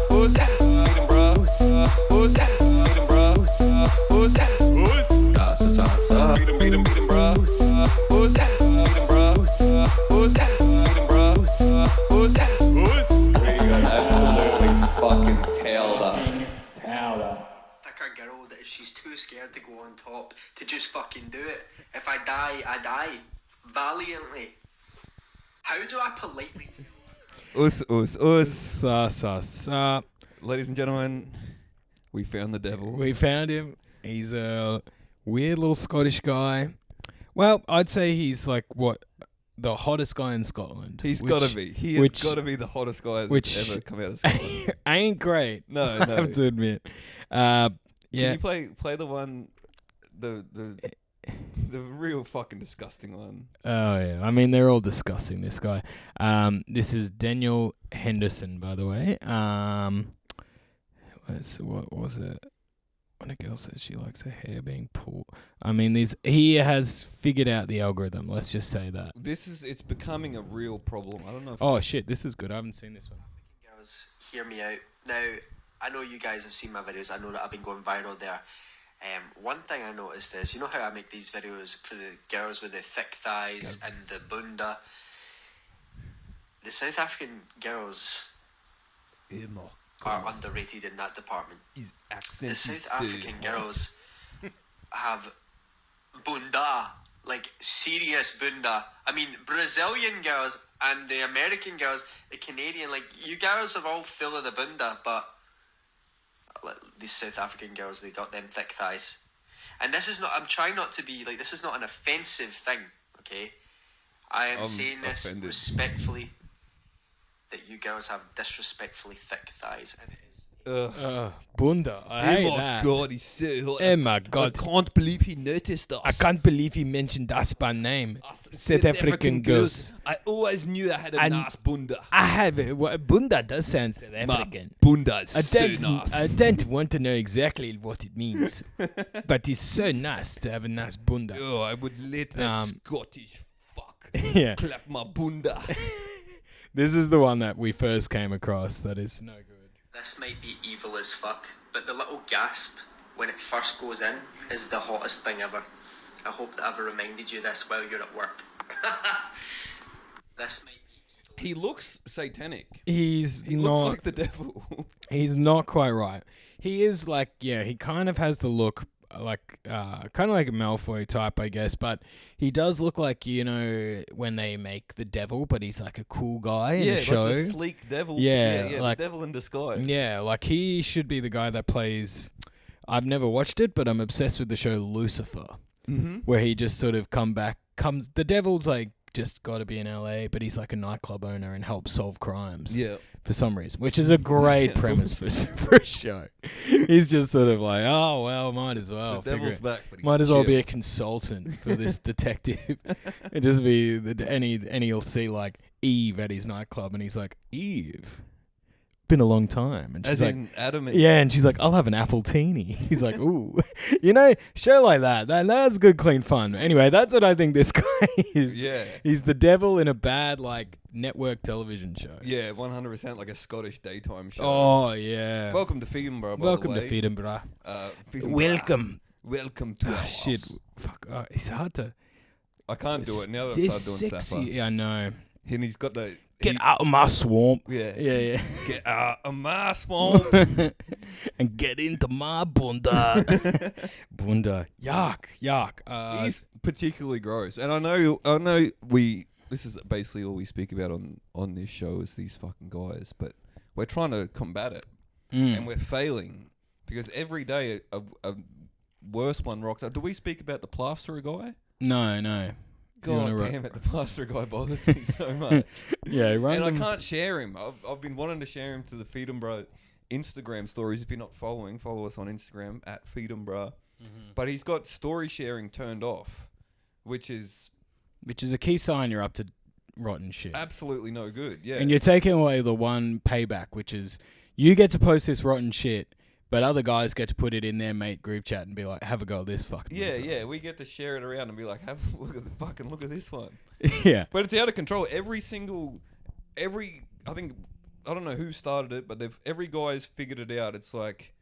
Who's that? Beat him, bro. Who's that? Beat him, bro. Who's that? Beat him, bro. Who's that? Beat him, bro. Who's that? Beat him, bro. Who's that? We got absolutely fucking tailed up. Thicker girl that she's too scared to go on top to just fucking do it. If I die, I die. Valiantly. How do I politely tell Sa. Ladies and gentlemen, we found the devil. We found him. He's a weird little Scottish guy. Well, I'd say he's like the hottest guy in Scotland. He's got to be. He has got to be the hottest guy that's ever come out of Scotland. Ain't great. No. I have to admit. Yeah. Can you play the one, the real fucking disgusting one? Oh yeah. I mean, they're all disgusting. This guy. This is Daniel Henderson, by the way. What was it? When a girl says she likes her hair being pulled. I mean, he has figured out the algorithm. Let's just say that. It's becoming a real problem. I don't know. Oh shit, this is good. I haven't seen this one. girls, hear me out. Now, I know you guys have seen my videos. I know that I've been going viral there. One thing I noticed is, you know how I make these videos for the girls with the thick thighs and the bunda? The South African girls are underrated in that department. His accent. The South African girls have bunda, like serious bunda. I mean, Brazilian girls and the American girls, the Canadian, like, you girls are all full of the bunda, but these South African girls, they got them thick thighs. And this is not, I'm trying not to be, like, this is not an offensive thing, okay? I am saying this respectfully, that you girls have disrespectfully thick thighs, and it is... Bunda. I hate that. God, he's so hot. Oh my God. I can't believe he noticed us. I can't believe he mentioned us by name. South African girls. I always knew I had a nice bunda. I have bunda does sound South African. Bunda's so nice. I don't want to know exactly what it means, but it's so nice to have a nice bunda. Oh, I would let that Scottish fuck clap my bunda. This is the one that we first came across that is no good. This might be evil as fuck, but the little gasp when it first goes in is the hottest thing ever. I hope that I've reminded you this while you're at work. This might be evil. He looks satanic. He looks like the devil. He's not quite right. He is like, he kind of has the look like kind of like a Malfoy type, I guess, but he does look like, you know, when they make the devil, but he's like a cool guy in a show. Like the sleek devil. Yeah, like the devil in disguise. Yeah, like he should be the guy that plays. I've never watched it, but I'm obsessed with the show Lucifer, where he just sort of comes. The devil's like just got to be in LA, but he's like a nightclub owner and helps solve crimes. Yeah. For some reason, which is a great premise for a show. He's just sort of like, oh, well, might as well. The devil's back, but he's might as well be a consultant for this detective. It just be, and he'll see like Eve at his nightclub, and he's like, Eve, been a long time. And she's as in Adam. Yeah, and she's like, I'll have an apple teeny. He's like, ooh. You know, show like that's good, clean fun. Anyway, that's what I think this guy is. Yeah. He's the devil in a bad, like, network television show. Yeah, 100% like a Scottish daytime show. Oh, yeah. Welcome to Edinburgh, Welcome to Edinburgh. Welcome to our shit. house. Fuck. Oh, it's hard to... I can't do it now that I've started doing sexy. Sapper. Yeah, I know. And he's got the... Get out of my swamp. Yeah. Get out of my swamp. And get into my bunda. Bunda. Yuck. He's particularly gross. And I know this is basically all we speak about on this show is these fucking guys, but we're trying to combat it. And we're failing. Because every day a worse one rocks up. Do we speak about the plasterer guy? No. God damn it, the plasterer guy bothers me so much. And I can't share him. I've been wanting to share him to the Edinburgh Instagram stories. If you're not following, follow us on Instagram at Edinburgh. But he's got story sharing turned off, which is a key sign you're up to rotten shit. Absolutely no good, yeah. And you're taking away the one payback, which is you get to post this rotten shit, but other guys get to put it in their mate group chat and be like, have a go at this fucking Yeah, we get to share it around and be like, look at this one. Yeah. But it's out of control. I think I don't know who started it, but every guy's figured it out. It's like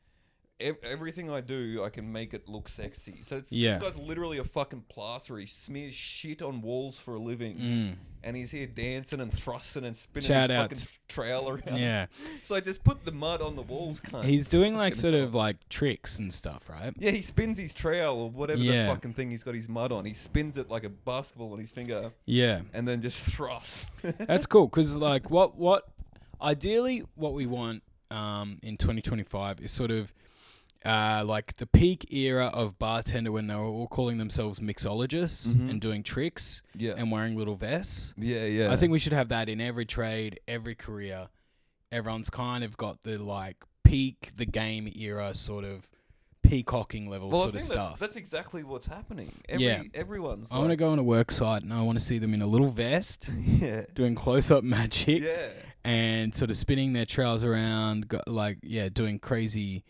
everything I do, I can make it look sexy. So this guy's literally a fucking plasterer. He smears shit on walls for a living, and he's here dancing and thrusting and spinning his fucking trail around. Yeah. So I just put the mud on the walls, cunt. He's doing like sort of like tricks and stuff, right? Yeah, he spins his trail or whatever the fucking thing he's got his mud on. He spins it like a basketball on his finger. Yeah. And then just thrusts. That's cool, because like what ideally what we want in 2025 is sort of like the peak era of bartender when they were all calling themselves mixologists and doing tricks and wearing little vests. Yeah. I think we should have that in every trade, every career. Everyone's kind of got the like peak the game era sort of peacocking level sort of stuff. That's exactly what's happening. Everyone's I want to go on a work site and I want to see them in a little vest doing close-up magic and sort of spinning their trails around, doing crazy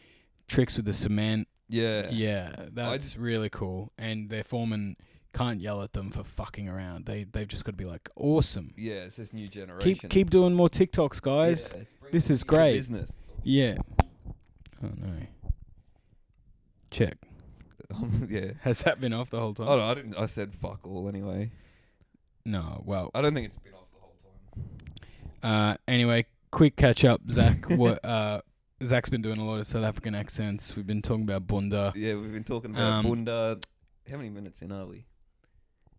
tricks with the cement. That's really cool. And their foreman can't yell at them for fucking around. They've just got to be like, awesome. Yeah, it's this new generation. Keep doing more TikToks, guys. This is great. Business. Yeah. Oh no. Check. Has that been off the whole time? Oh no, I didn't. I said fuck all anyway. No, well, I don't think it's been off the whole time. Anyway, quick catch up, Zack. Zack's been doing a lot of South African accents. We've been talking about bunda. Yeah, we've been talking about bunda. How many minutes in are we?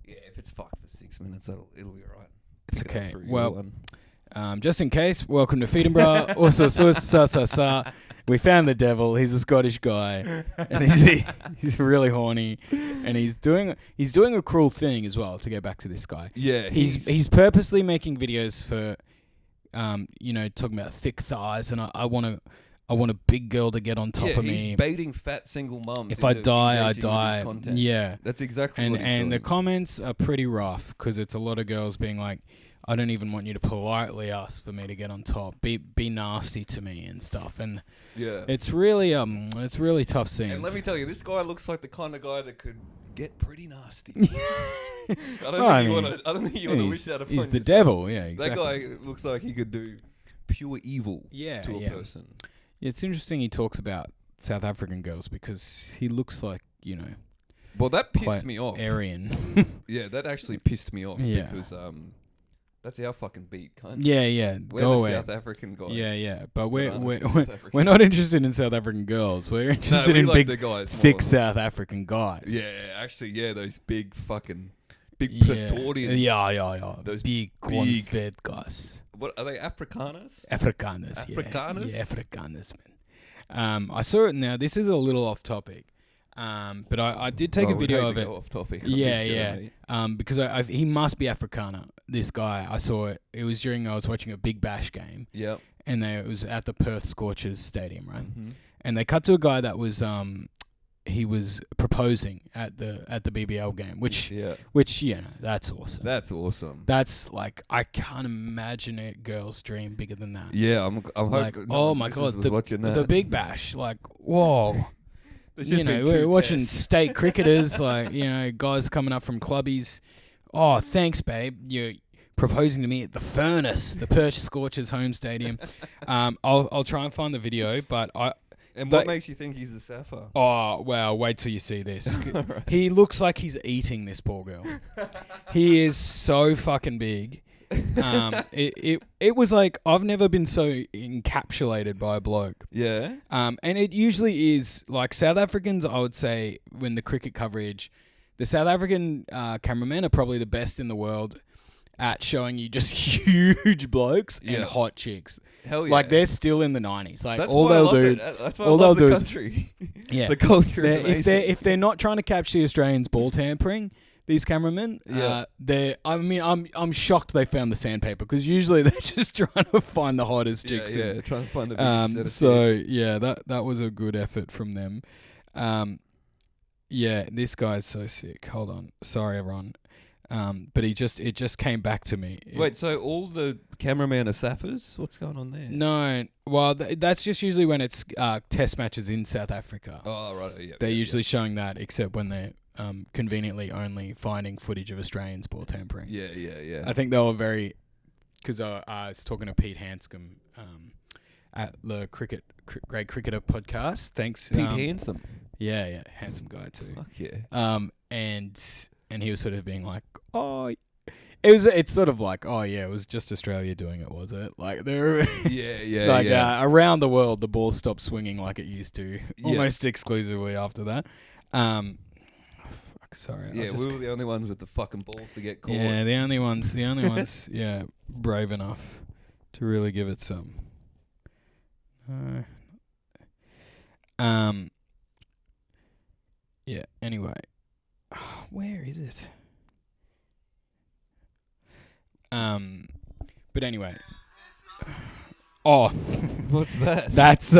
Yeah, if it's fucked for 6 minutes, it'll be alright. It's okay. Well, just in case, welcome to Feedingbra. Also, sa. We found the devil. He's a Scottish guy, and he's really horny, and he's doing a cruel thing as well. To get back to this guy, he's purposely making videos for, talking about thick thighs, and I want a big girl to get on top of me. He's baiting fat single mums. If I die, I die. Yeah, that's exactly what he's doing. And the comments are pretty rough because it's a lot of girls being like, I don't even want you to politely ask for me to get on top. Be nasty to me and stuff. And it's really tough scenes. And let me tell you, this guy looks like the kind of guy that could get pretty nasty. I don't think you want to wish that upon He's the yourself. devil. Yeah, exactly. That guy looks like he could do pure evil to a person. Yeah, it's interesting he talks about South African girls because he looks like, well, that pissed me off. Aryan. Yeah, that actually pissed me off because that's our fucking beat, cunt. Yeah. We're the South African guys. Yeah. But we're not interested in South African girls. We're interested in like big, guys thick South African guys. Yeah, actually, those big Pretorians. Yeah. Those big fed guys. What are they? Afrikaners? Afrikaners. Yeah, Afrikaners, man. I saw it now. This is a little off topic. But I did take a video of it. Off topic. Yeah. Because he must be Afrikaner. This guy, I saw it. It was during I was watching a Big Bash game. Yep. And it was at the Perth Scorchers Stadium, right? Mm-hmm. And they cut to a guy that was he was proposing at the BBL game, which that's awesome. That's awesome. That's like I can't imagine a girl's dream bigger than that. Yeah, I'm like, hoping. Oh my god, the Big Bash, like whoa. We're watching state cricketers, like, guys coming up from clubbies. Oh, thanks, babe. You're proposing to me at the Furnace, the Perth Scorchers home stadium. I'll try and find the video, but what makes you think he's a Safa? Oh, well, wait till you see this. Right. He looks like he's eating this poor girl. He is so fucking big. It was like I've never been so encapsulated by a bloke. Yeah. And it usually is like South Africans. I would say when the cricket coverage, the South African cameramen are probably the best in the world at showing you just huge blokes and hot chicks. Hell yeah. Like they're still in the 90s. Like that's all they'll do. That's why all they'll do country. Yeah. The culture is amazing. If they're not trying to capture the Australians ball tampering. These cameramen, I'm shocked they found the sandpaper because usually they're just trying to find the hottest chicks. Yeah, trying to find the biggest set of tits. that was a good effort from them. This guy's so sick. Hold on, sorry everyone. But it just came back to me. Wait, so all the cameramen are Safas? What's going on there? No, well that's just usually when it's test matches in South Africa. Oh right, yeah. They're usually showing that, except when they're conveniently only finding footage of Australians ball tampering. Yeah. I think they were very because I was talking to Pete Hanscom at the Great Cricketer podcast. Thanks, Pete Handsome. Yeah, handsome guy too. Fuck yeah. And he was sort of being like, oh, it's sort of like, oh yeah, it was just Australia doing it, was it? Like there, yeah. Around the world, the ball stopped swinging like it used to, almost exclusively after that. Sorry. Yeah, we were the only ones with the fucking balls to get caught. Yeah, the only ones, yeah, brave enough to really give it some. Yeah, anyway. Where is it? But anyway. Oh. What's that? That's,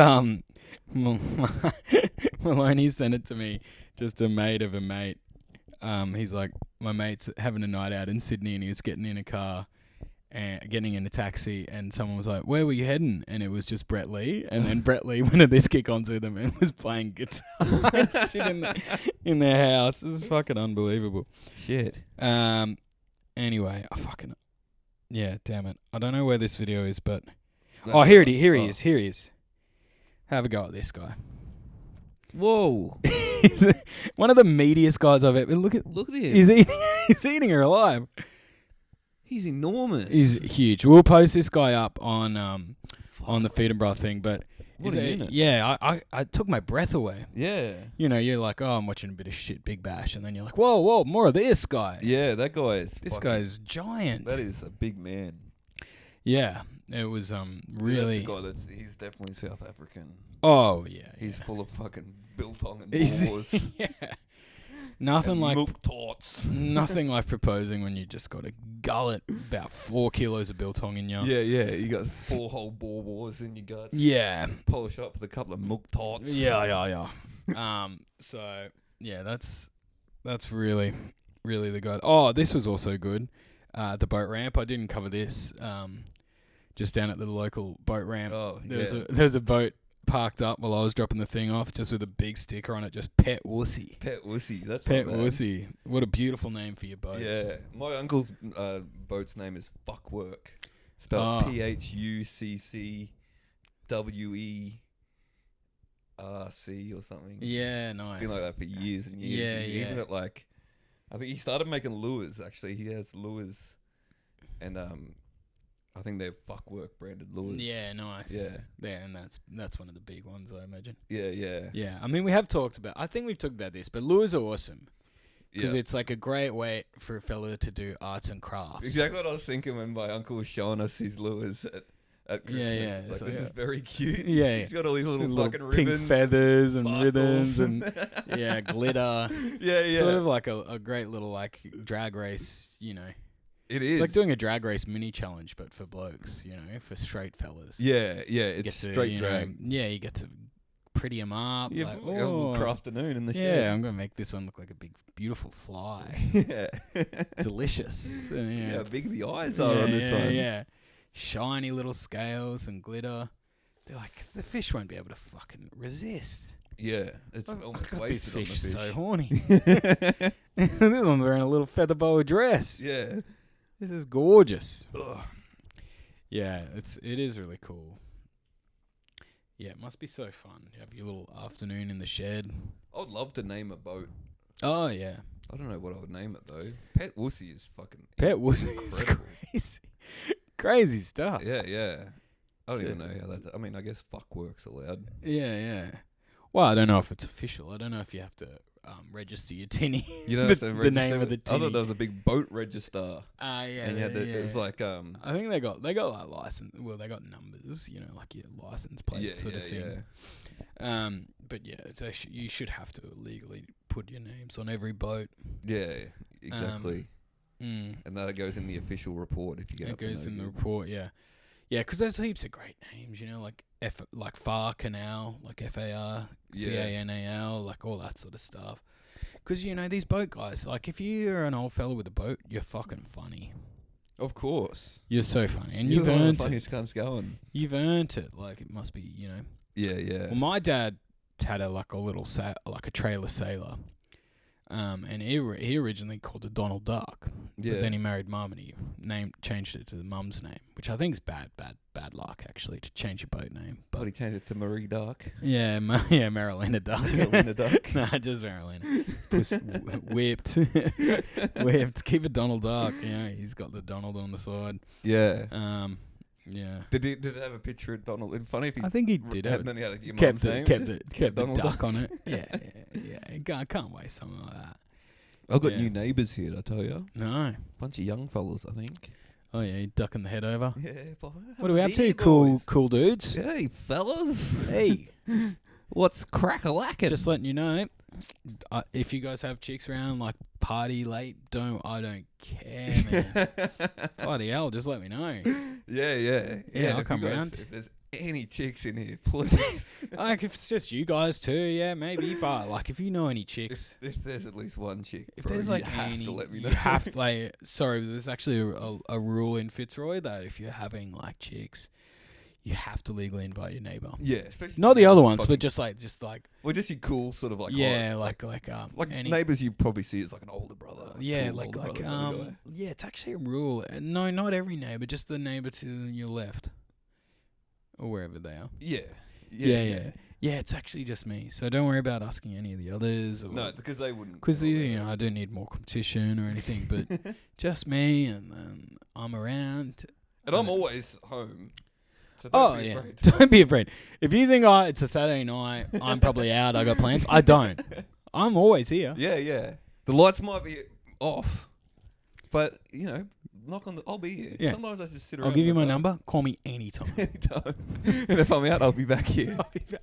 Maloney sent it to me, just a mate of a mate. He's like, my mate's having a night out in Sydney and he was getting in a car and getting in a taxi and someone was like, where were you heading? And it was just Brett Lee. And then Brett Lee went to this kick-ons with them and was playing guitar and shit in their house. It was fucking unbelievable. Shit. Anyway, yeah, damn it. I don't know where this video is, but... Oh, here he is. Have a go at this guy. Whoa. He's one of the meatiest guys I've ever... Look at him. He's eating her alive. He's enormous. He's huge. We'll post this guy up on the Feed and Broth thing, but... What a unit. Yeah, I took my breath away. Yeah. You know, you're like, oh, I'm watching a bit of shit Big Bash, and then you're like, whoa, more of this guy. Yeah, that guy is... This guy's giant. That is a big man. Yeah, it was really... That's a guy he's definitely South African. Oh, yeah. He's full of fucking biltong and He's- balls. Yeah. Nothing and like milk torts. nothing like proposing when you just got to gullet about 4 kilos of biltong in you. Yeah. You got 4 whole balls in your guts. Yeah. Polish up with a couple of milk torts. Yeah. So yeah, that's really the guy. Oh, this was also good. The boat ramp. I didn't cover this. Just down at the local boat ramp. Oh, There's a boat parked up while I was dropping the thing off, just with a big sticker on it, just Pet Wussy. Pet Wussy. That's Pet not bad. Wussy. What a beautiful name for your boat. Yeah. My uncle's boat's name is Fuckwork. Spelled PHUCCWERC or something. Yeah, nice. It's been like that for years and years. Yeah, He's even at like, I think he started making lures. Actually, he has lures, and I think they're Fuckwork branded lures. Yeah, nice. Yeah, and that's one of the big ones, I imagine. Yeah. Yeah, I mean, we've talked about this, but lures are awesome because it's like a great way for a fella to do arts and crafts. Exactly what I was thinking when my uncle was showing us his lures at Christmas. Yeah. It's like, So, this yeah. is very cute. Yeah, He's got all these little fucking pink ribbons, feathers and sparkles. ribbons and glitter. Yeah. Sort of like a great little like drag race, you know. It is. It's like doing a drag race mini challenge, but for blokes, you know, for straight fellas. Yeah. It's straight drag. You get to pretty them up. Yeah, like, a little crafternoon in the shed. Yeah, I'm gonna make this one look like a big, beautiful fly. Yeah. Delicious. Yeah, how big the eyes are on this one. Yeah, shiny little scales and glitter. They're like, the fish won't be able to fucking resist. Yeah, it's almost This wasted on the fish fish. so horny. This one's wearing a little feather boa dress. Yeah. This is gorgeous. Ugh. Yeah, it is really cool. Yeah, it must be so fun. You have your little afternoon in the shed. I would love to name a boat. Oh, yeah. I don't know what I would name it, though. Pet Wussy is fucking Pet Wussy is incredible. crazy. Crazy stuff. Yeah. I don't even know how that's... I mean, I guess Fuckwork's allowed. Yeah. Well, I don't know if it's official. I don't know if you have to register your tinny. You don't the, have to the register name of the I tinny. thought there was a big boat register. Yeah. And you had it was like... I think they got like license. Well, they got numbers, you know, like your license plate sort of thing. Yeah. But yeah, it's actually, you should have to legally put your names on every boat. Yeah, exactly. And that goes in the official report if you get it up to goes no in the good. report, yeah. Yeah, because there's heaps of great names, you know, like Far Canal, like FARCANAL, like all that sort of stuff. Because, you know, these boat guys, like if you're an old fella with a boat, you're fucking funny. Of course. You're so funny. And You're you've one of earned the it. funniest cunts going. You've earned it. Like, it must be, you know. Yeah. Well, my dad had a little, like a trailer sailor. And he originally called it Donald Duck. Yeah. But then he married Mum and he changed it to the Mum's name, which I think is bad luck, actually, to change your boat name. But he changed it to Marie Duck. Yeah, Marilena Duck. Marilena Duck. Nah, just Marilena. Whipped. Whipped. Keep it Donald Duck. Yeah, he's got the Donald on the side. Yeah. Yeah. Did it have a picture of Donald? It'd funny if he I think he did have and then he had your kept mum's name. the Donald duck Duck. on it. Yeah. I can't waste something like that. I've got Yeah. new neighbours here, I tell you. No. Bunch of young fellas, I think. Oh yeah, you ducking the head over. Yeah. Boy, What are we up to? beer, Cool boys. dudes. Hey, fellas. Hey, What's crack-a-lackin'? just letting you know, if you guys have chicks around, like party late, I don't care, man. Bloody hell, just let me know. Yeah. I'll if come you guys- round. If there's any chicks in here, please. Like if it's just you guys too, yeah, maybe. But like if you know any chicks, if there's at least one chick, if bro, there's like you have any, to let me know. you have to like. Sorry, there's actually a rule in Fitzroy that if you're having like chicks, you have to legally invite your neighbour. Yeah, especially Not the other neighbours ones, fucking- but just like well, just your cool sort of like yeah, hot, like any, neighbours you probably see as like an older brother. yeah, cool like older brother kind of guy. yeah, it's actually a rule. No, not every neighbour, just the neighbour to your left, or wherever they are. Yeah. Yeah, it's actually just me. So don't worry about asking any of the others. No, because they wouldn't. Because I don't need more competition or anything, but just me, and then I'm around. And I'm always home. So Oh don't be yeah, afraid. don't be afraid. If you think it's a Saturday night, I'm probably out. I got plans. I don't. I'm always here. Yeah. The lights might be off, but knock on the. I'll be here. Yeah. Sometimes I just sit around. I'll give you in my the dark. number. Call me anytime. Anytime. And if I'm out, I'll be back here. I'll be back.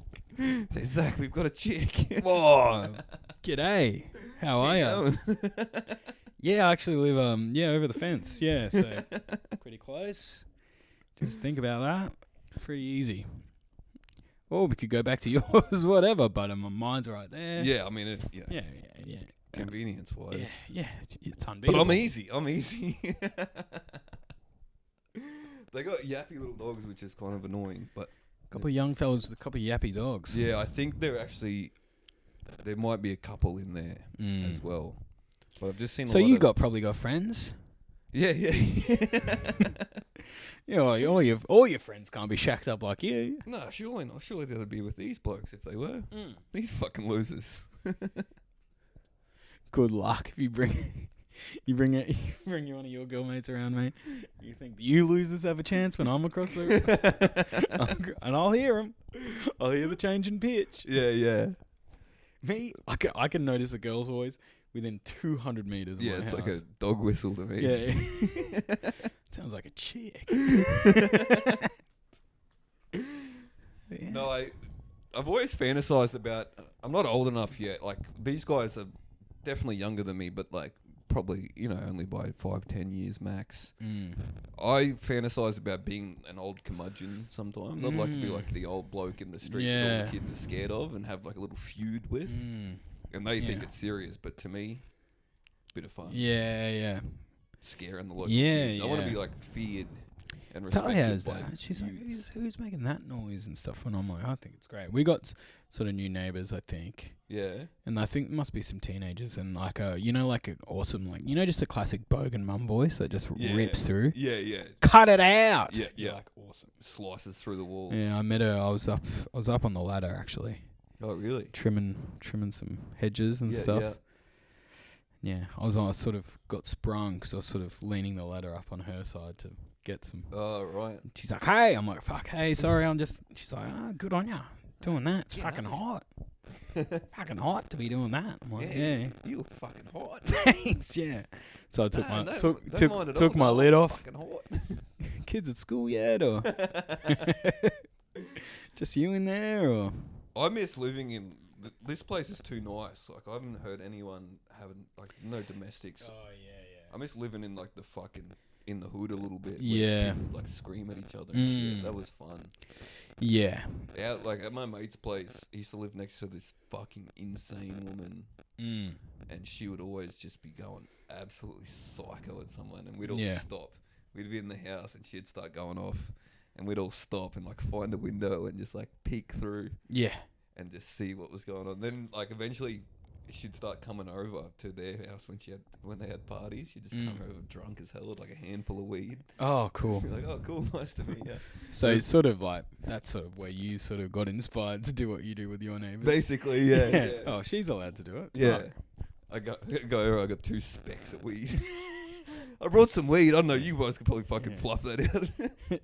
Say, Zack, we've got a chick. Whoa. G'day. How are you? going? Yeah, I actually live over the fence. Yeah, so pretty close. Just think about that. Pretty easy. Or we could go back to yours, whatever. But my mind's right there. Yeah, I mean, Yeah. convenience-wise. Yeah, it's unbeatable. But I'm easy. They got yappy little dogs, which is kind of annoying. But Couple of young fellas with a couple of yappy dogs. yeah, I think there might be a couple in there as well. But I've just seen. So you probably got friends. Yeah. All your friends can't be shacked up like you. No, surely not. Surely they'd be with these blokes if they were. These fucking losers. Good luck if you bring one of your girlmates around, mate. You think you losers have a chance when I'm across the and I'll hear them. I'll hear the change in pitch. Yeah. Me, I can notice a girl's voice within 200 meters of Yeah, my it's house. like a dog whistle to me. Yeah. Sounds like a chick. Yeah. No, I've always fantasized about. I'm not old enough yet. Like these guys are definitely younger than me, but like probably only by 5-10 years max. I fantasize about being an old curmudgeon sometimes. I'd like to be like the old bloke in the street that all the kids are scared of and have like a little feud with. And they think it's serious, but to me, bit of fun. Yeah. Scaring the local Yeah, kids. I want to be yeah. like feared and respected. Talia's by that. She's like, youths. who's making that noise and stuff? And I'm like, I think it's great. We got sort of new neighbours, I think. Yeah. And I think must be some teenagers and like an awesome, just a classic bogan mum voice that just rips through. Yeah. Cut it out. Yeah. You're like, awesome. Slices through the walls. Yeah, I met her. I was up on the ladder actually, Oh, really? trimming some hedges and stuff. Yeah, I sort of got sprung because I was sort of leaning the ladder up on her side to get some. Oh, right. She's like, hey. I'm like, fuck, hey, sorry. She's like, good on ya. Doing that. It's fucking hot. Fucking hot to be doing that. I'm like, yeah. You fucking hot. Thanks, yeah. So I took Nah, my don't mind at took all, my no, lid it's off. Fucking hot. Kids at school yet, or just you in there, or? I miss living in. This place is too nice. Like I haven't heard anyone having like no domestics. Oh yeah. I miss living in like the fucking in the hood a little bit. where Yeah. people would, like scream at each other and shit. That was fun. Yeah. Out like at my mate's place, he used to live next to this fucking insane woman, and she would always just be going absolutely psycho at someone, and we'd all Yeah. stop. We'd be in the house, and she'd start going off, and we'd all stop and like find a window and just like peek through Yeah. and just see what was going on. Then like eventually she'd start coming over to their house when they had parties. She'd just come over drunk as hell with like a handful of weed. Oh, cool. Be like, oh, cool, nice to meet you. So it's sort of like that's sort of where you sort of got inspired to do what you do with your neighbours. Basically, yeah. Oh, she's allowed to do it. Yeah. Fuck. I got 2 specks of weed. I brought some weed. I don't know. You guys could probably fucking fluff that out.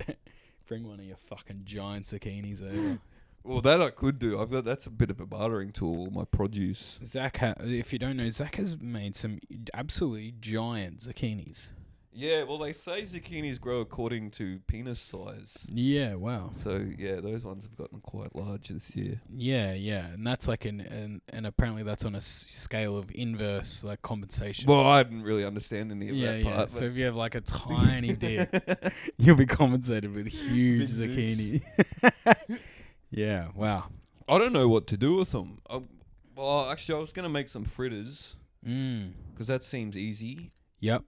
Bring one of your fucking giant zucchinis over. Well, that I could do. That's a bit of a bartering tool. My produce. Zach, if you don't know, Zach has made some absolutely giant zucchinis. Yeah, well, they say zucchinis grow according to penis size. Yeah, wow. So yeah, those ones have gotten quite large this year. Yeah, and that's like and apparently that's on a scale of inverse like compensation. Well, I didn't really understand any of that part. Yeah. So if you have like a tiny dick, you'll be compensated with huge Big zucchini. Yeah, wow. I don't know what to do with them. Well, actually, I was gonna make some fritters because that seems easy. Yep.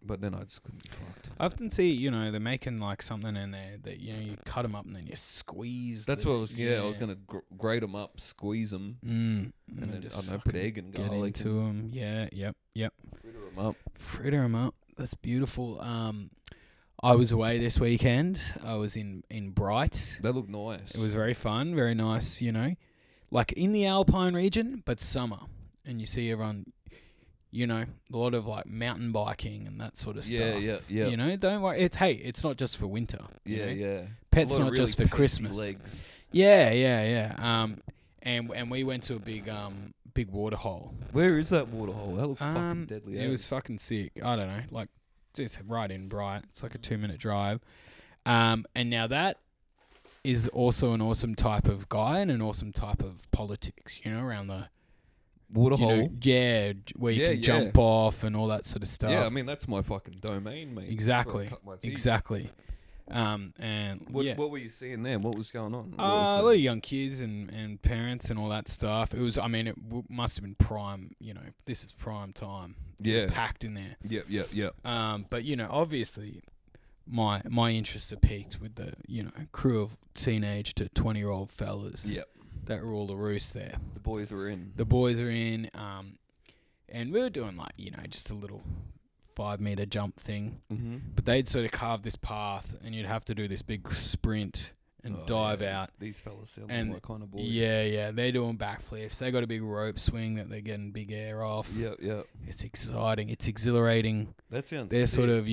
But then I just couldn't be fucked. I often see, they're making like something in there that, you cut them up and then you squeeze. That's what I was, I was going to grate them up, squeeze them, and then, just I don't know, put egg and get garlic. into them. Yeah, yep. Fritter them up. That's beautiful. I was away this weekend. I was in Bright. They look nice. It was very fun, very nice, like in the Alpine region, but summer. And you see everyone... a lot of like mountain biking and that sort of stuff. Yeah. Don't worry. It's not just for winter. Yeah. Pets not not really just for Christmas. Legs. Yeah. And we went to a big water hole. Where is that water hole? That looked fucking deadly. It was fucking sick. I don't know. Like, it's right in Bright. It's like a 2-minute drive. And now that is also an awesome type of guy and an awesome type of politics, around the water hole. Where you can jump off and all that sort of stuff. Yeah, I mean that's my fucking domain, mate. Exactly. And what were you seeing there? What was going on? A lot of young kids and parents and all that stuff. It was. I mean, it must have been prime. This is prime time. Yeah, it was packed in there. Yep. But obviously, my interests are peaked with the crew of teenage to 20-year-old fellas. Yep. That were all the roost there. The boys were in. And we were doing like, just a little 5-meter jump thing. Mm-hmm. But they'd sort of carve this path and you'd have to do this big sprint and dive out. These fellas sound like my kind of boys. Yeah. They're doing backflips. They got a big rope swing that they're getting big air off. Yep. It's exciting. It's exhilarating. That sounds They're sick. sort of,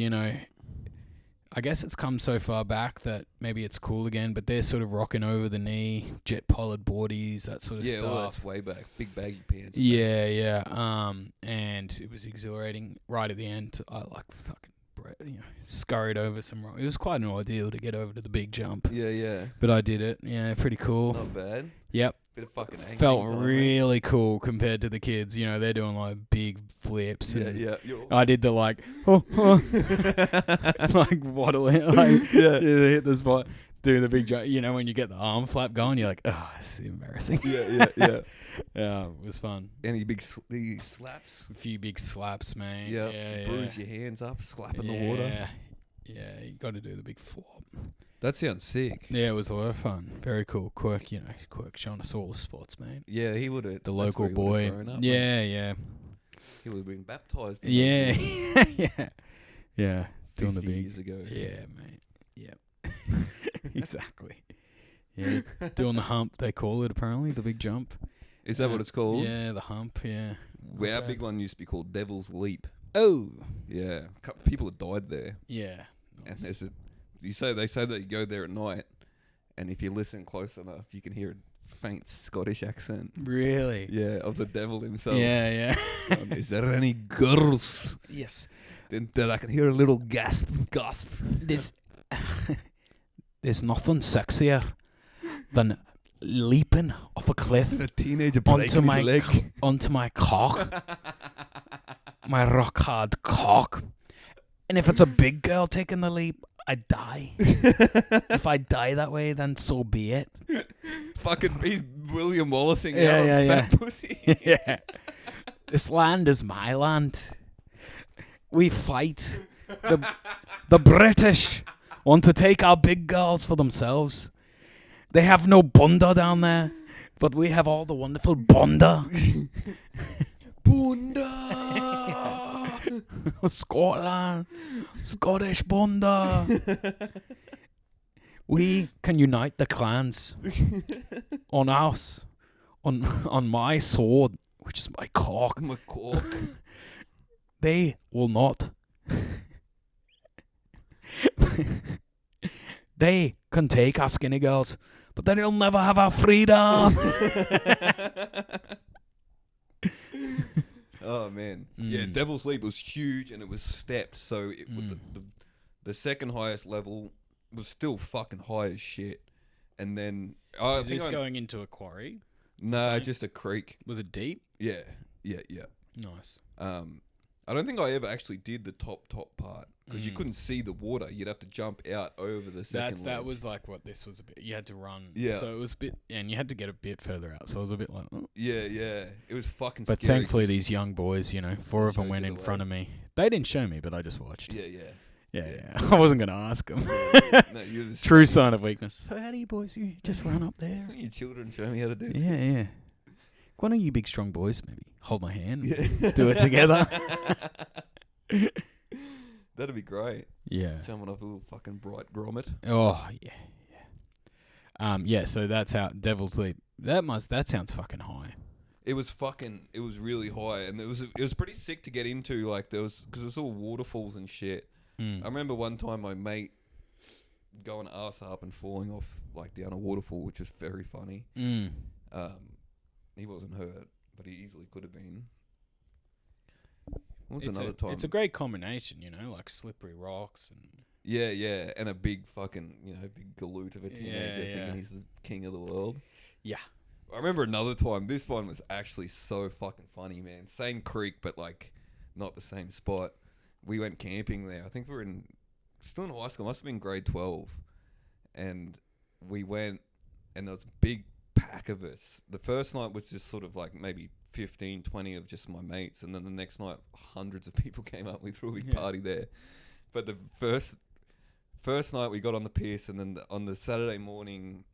I guess it's come so far back that maybe it's cool again, but they're sort of rocking over the knee, jet pollard boardies, that sort of stuff. Yeah, well, that's way back. Big baggy pants. Yeah. And it was exhilarating. Right at the end, I scurried over some rock. It was quite an ordeal to get over to the big jump. Yeah. But I did it. Yeah, pretty cool. Not bad. Yep. Bit of fucking angling Felt time, really cool compared to the kids. They're doing like big flips. Yeah. I did the like waddling, hit the spot, do the big jump. When you get the arm flap going, you're like, oh, it's embarrassing. Yeah. Yeah, it was fun. Any big slaps? A few big slaps, man. Yep. Yeah. Bruise your hands up, slap in the water. Yeah, you got to do the big flop. That sounds sick. Yeah, it was a lot of fun. Very cool. Quirk showing us all the spots, mate. Yeah, he would have. The local boy. Yeah. He would have been baptized. Yeah. Yeah. Doing the 50 big years ago. Yeah, mate. Yep. Exactly. Yeah. Doing the hump, they call it apparently, the big jump. Is that what it's called? Yeah, the hump, yeah. Our big one used to be called Devil's Leap. Oh. Yeah. People have died there. Yeah. Nice. Nice. And they say that you go there at night, and if you listen close enough, you can hear a faint Scottish accent. Really? Yeah, of the devil himself. Yeah. Is there any girls? Yes. Then I can hear a little gasp. There's nothing sexier than leaping off a cliff A teenager breaking his leg. onto my cock, my rock hard cock. And if it's a big girl taking the leap, I die. If I die that way, then so be it. Fucking he's William Wallacing Yeah. fat pussy. Yeah. This land is my land. We fight. The British want to take our big girls for themselves. They have no bunda down there. But we have all the wonderful Bonda. Bunda! Scotland. Scottish Bonda. We can unite the clans on us. On my sword, which is my cock. My cock. They will not. They can take our skinny girls, but they'll never have our freedom. Oh man, yeah. Devil's Leap was huge and it was stepped, so it the second highest level was still fucking high as shit. And then Is this going into a quarry? Nah, just a creek. Was it deep? Yeah. Nice. I don't think I ever actually did the top part because you couldn't see the water. You'd have to jump out over the second. That was like what this was a bit. You had to run. Yeah. So it was a bit, and you had to get a bit further out. So it was a bit like. Oh. Yeah. It was fucking. But scary thankfully, these young boys, 4 of them went in front of me. They didn't show me, but I just watched. Yeah. I wasn't gonna ask them. No, you're just True sign of weakness. So how do you boys? You just run up there. You children show me how to do this. Yeah. One of you big strong boys maybe hold my hand. And do it together. That'd be great. Yeah. Jumping off a little fucking bright grommet. Oh yeah. So that's how Devil's Leap. That sounds fucking high. It was really high, and it was pretty sick to get into. Like because it was all waterfalls and shit. I remember one time my mate going ass up and falling off like down a waterfall, which is very funny. He wasn't hurt, but he easily could have been. What was another time? It's a great combination, like slippery rocks and yeah, and a big fucking big galoot of a teenager thinking he's the king of the world. Yeah. I remember another time. This one was actually so fucking funny, man. Same creek, but like not the same spot. We went camping there. I think we were still in high school. Must have been grade 12, and we went, and there was a big pack of us. The first night was just sort of like maybe 15, 20 of just my mates, and then the next night hundreds of people came up. We threw a big party there. But the first night we got on the piss, and then on the Saturday morning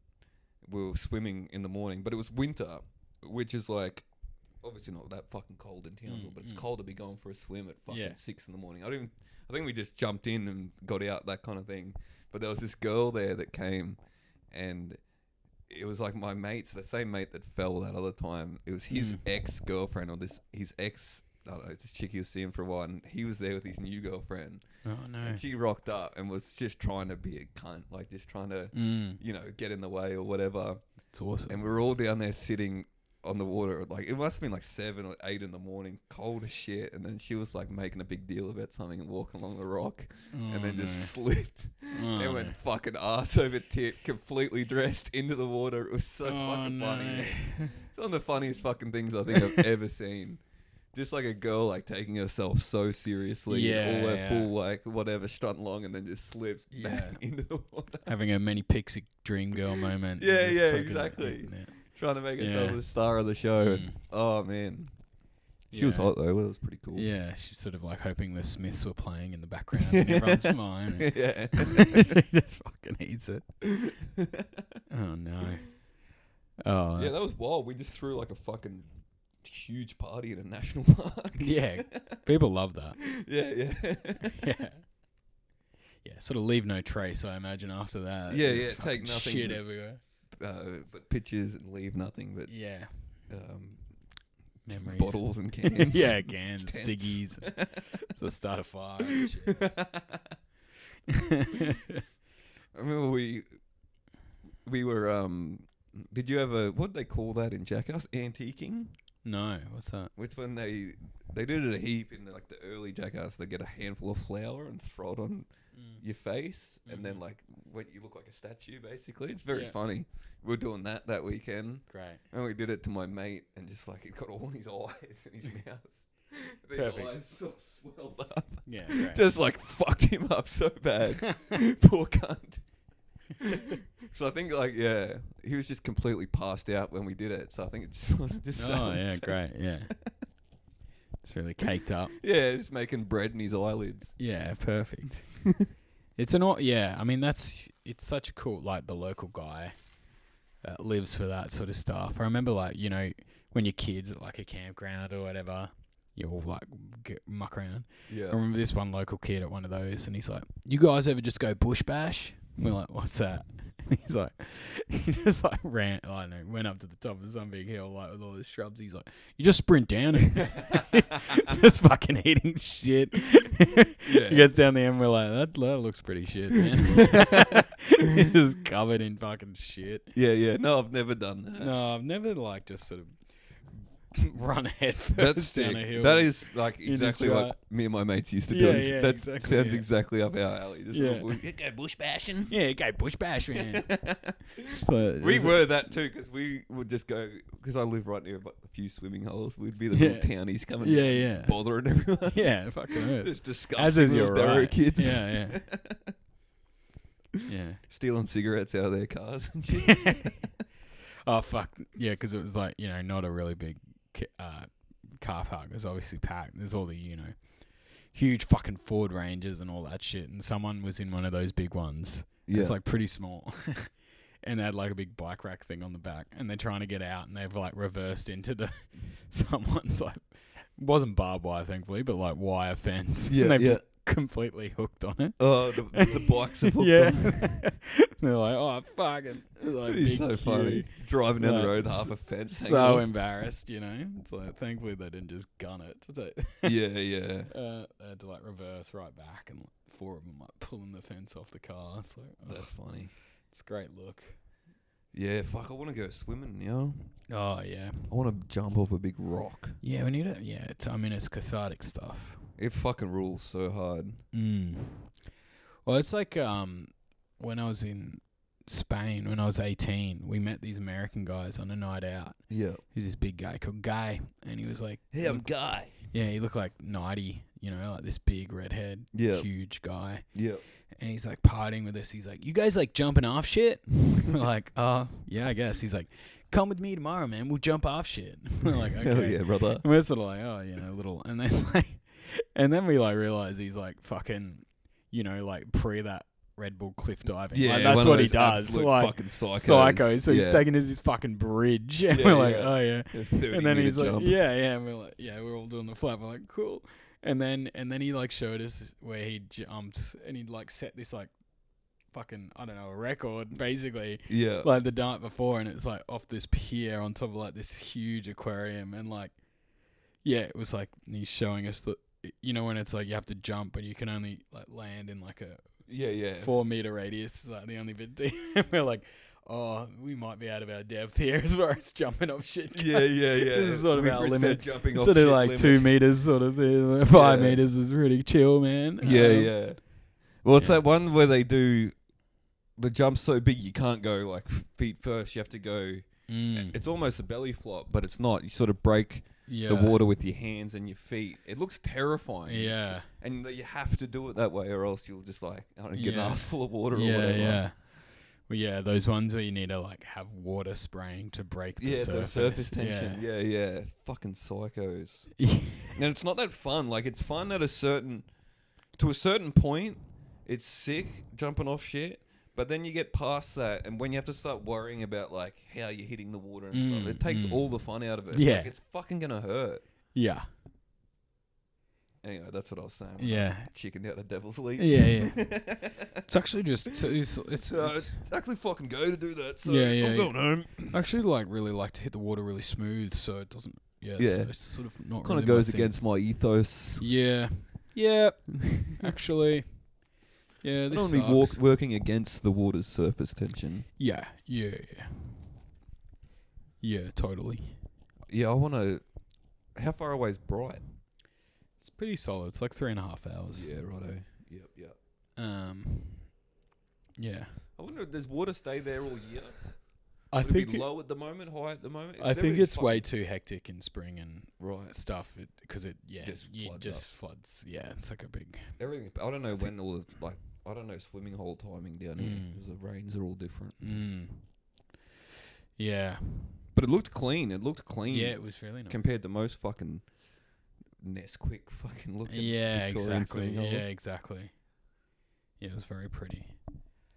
we were swimming in the morning, but it was winter, which is like obviously not that fucking cold in Townsville, but it's cold to be going for a swim at fucking 6 in the morning. I think we just jumped in and got out, that kind of thing. But there was this girl there that came, and it was like my mates, the same mate that fell that other time. It was his ex-girlfriend, or his ex, I don't know, this chick he was seeing for a while, and he was there with his new girlfriend. Oh no. And she rocked up and was just trying to be a cunt, like just trying to, get in the way or whatever. It's awesome. And we were all down there sitting on the water, like it must have been like 7 or 8 in the morning, cold as shit. And then she was like making a big deal about something and walking along the rock, and then just slipped and went fucking ass over tit, completely dressed into the water. It was so fucking funny, man. It's one of the funniest fucking things I think I've ever seen. Just like a girl like taking herself so seriously, all her full like whatever strutting along, and then just slips back into the water, having a many pixie dream girl moment. Yeah, exactly. Trying to make herself the star of the show. And, oh man, she was hot though. It was pretty cool. Yeah, she's sort of like hoping the Smiths were playing in the background and everyone's mine. Yeah, she just fucking hates it. Oh no. Oh yeah, that was wild. We just threw like a fucking huge party in a national park. Yeah, people love that. Yeah. Yeah, sort of leave no trace, I imagine, after that. Yeah, take nothing. Shit everywhere. But pictures and leave nothing but memories, bottles and cans. Yeah, cans, ciggies. So start a fire. And shit. I remember we were did you ever, what did they call that in Jackass? Antiquing? No, what's that? Which when they did it a heap in like the early Jackass. They get a handful of flour and throw it on your face, and then like when you look like a statue, basically. It's very funny. We were doing that weekend. Great. And we did it to my mate, and just like it got all in his eyes and his mouth. These Perfect. eyes so swelled up. Yeah, great. Just like fucked him up so bad. Poor cunt. So I think he was just completely passed out when we did it. So I think it just sort of just sat on his face. Great. Yeah. It's really caked up. Yeah, just making bread in his eyelids. Yeah, perfect. I mean, it's such a cool, like the local guy, lives for that sort of stuff. I remember, like, you know, when you're kids at like a campground or whatever, you all like muck around. Yeah. I remember this one local kid at one of those, and he's like, "You guys ever just go bush bash?" We're like, "What's that?" And he's like, he just like ran. I don't know, went up to the top of some big hill like with all the shrubs. He's like, "You just sprint down it." Just fucking eating shit. Yeah. He gets down there and we're like, that looks pretty shit, man. He's just covered in fucking shit. Yeah. No, I've never done that. No, I've never like just sort of run head first That's down sick. a hill. That is like You exactly just what me and my mates used to Yeah, do. yeah, That exactly, sounds yeah. exactly up our alley. Just Yeah. go bush bashing. Yeah, go bush bash, man. So, We were that too, because we would just go, because I live right near a few swimming holes. We'd be the Yeah. little townies coming, Yeah. bothering everyone. Yeah, fucking earth. Just disgusting As is little your Darrow right. kids. Yeah. Yeah. Stealing cigarettes out of their cars and shit. Oh, fuck. Yeah, because it was like, you know, not a really big car park. It was obviously packed. There's all the, you know, huge fucking Ford Rangers and all that shit. And someone was in one of those big ones. Yeah. It's like pretty small. And they had like a big bike rack thing on the back. And they're trying to get out. And they've like reversed into the someone's like, it wasn't barbed wire, thankfully, but like wire fence. Yeah, And they've yeah. just completely hooked on it. Oh, the bikes are hooked Yeah. on. They're like, oh, fucking. Like, It's big so queue. funny. Driving down Like, the road, half a fence. So hanging off. embarrassed, you know. It's like, thankfully they didn't just gun it. So, Yeah. they had to like reverse right back, and like, 4 of them like pulling the fence off the car. It's like, oh, That's funny. it's a great look. Yeah, fuck, I want to go swimming, yo. Oh yeah, I want to jump off a big rock. yeah. We need it. Yeah, it's cathartic stuff. It fucking rules so hard. Well, it's like when I was in Spain when I was 18, we met these American guys on a night out. Yeah. He's this big guy called Guy, and he was like, Hey, I'm Guy. yeah, he looked like 90, you know, like this big redhead, Yeah. huge guy. Yeah. And he's like partying with us. He's like, "You guys like jumping off shit?" We're like, "Oh, yeah, I guess." He's like, "Come with me tomorrow, man. We'll jump off shit." We're like, "Okay." Hell yeah, brother. And we're sort of like, "Oh, you know, little." And it's like, and then we like realize he's like fucking, you know, like pre that Red Bull cliff diving. Yeah, like, that's one of what he those does. absolute Like fucking psychos. psycho. So he's Yeah. taking his fucking bridge, and Yeah, we're like, yeah. "Oh yeah." A 30 And then he's meter like, jump. yeah, and we're like, yeah, we're all doing the flap. We're like, cool. And then he like showed us where he jumped, and he'd like set this like fucking, I don't know, a record basically, Yeah. like the night before, and it's like off this pier on top of like this huge aquarium, and like, yeah, it was like he's showing us that, you know, when it's like you have to jump, but you can only like land in like a Yeah. 4 meter radius, is like the only bit deep. We're like, oh, we might be out of our depth here as far as jumping off shit. Yeah. This is sort of We've our reached limit. that jumping off Sort of shit like limit. 2 meters, sort of thing. 5 Yeah. meters is pretty chill, man. Yeah. Well, it's yeah. that one where they do the jump's so big you can't go like feet first. You have to go. It's almost a belly flop, but it's not. You sort of break Yeah. the water with your hands and your feet. It looks terrifying. Yeah. And you have to do it that way, or else you'll just like I don't know, get an Yeah. ass full of water or Yeah, whatever. yeah. Well, yeah, those ones where you need to like have water spraying to break the Yeah, surface. the surface tension. Yeah. Fucking psychos. Yeah. And it's not that fun. Like it's fun to a certain point. It's sick jumping off shit. But then you get past that, and when you have to start worrying about like how you're hitting the water and stuff, it takes all the fun out of it. It's Yeah. like, it's fucking gonna hurt. Yeah. Anyway, that's what I was saying. Yeah. Chickened out the devil's leap. Yeah. It's actually just it's actually fucking go to do that. So Yeah, I'm going home. I actually really like to hit the water really smooth, so it doesn't. Yeah. Yeah. It's sort of not. Kind really of my goes thing. against my ethos. Yeah. Yeah. Actually. Yeah. I This don't be sucks. working against the water's surface tension. Yeah. Totally. Yeah, I want to. How far away is Bright? It's pretty solid. It's like 3.5 hours. Yeah, righto. Yep. Yeah. I wonder, does water stay there all year? I Would it think be low at the moment, high at the moment? I think it's way too hectic in spring and right. stuff because it Just floods floods. Yeah, it's like a big. Everything. I don't know when all the like. I don't know swimming hole timing down here because the rains are all different. Yeah. But it looked clean. It looked clean. Yeah, it was really nice. Compared to most fucking Nesquik fucking looking. Yeah, Victorian exactly. swimming holes. Yeah, exactly. Yeah, it was very pretty.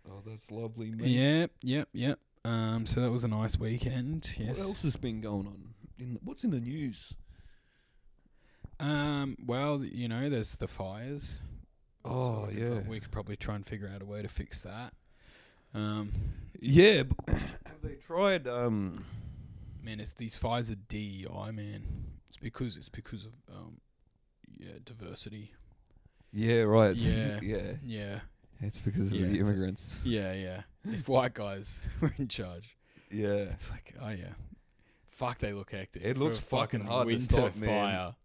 Oh, that's lovely, man. Yep. So that was a nice weekend. Yes. What else has been going on? What's in the news? Well, there's the fires. Oh, yeah. We could probably try and figure out a way to fix that. Yeah. Have they tried? Man, it's these fires are DEI, man. It's because of diversity. Yeah, right. Yeah. Yeah. Yeah. It's because of the immigrants. Yeah. If white guys were in charge. Yeah. It's like, oh yeah. Fuck, they look hectic. It looks fucking hard to winter stop, fire. man.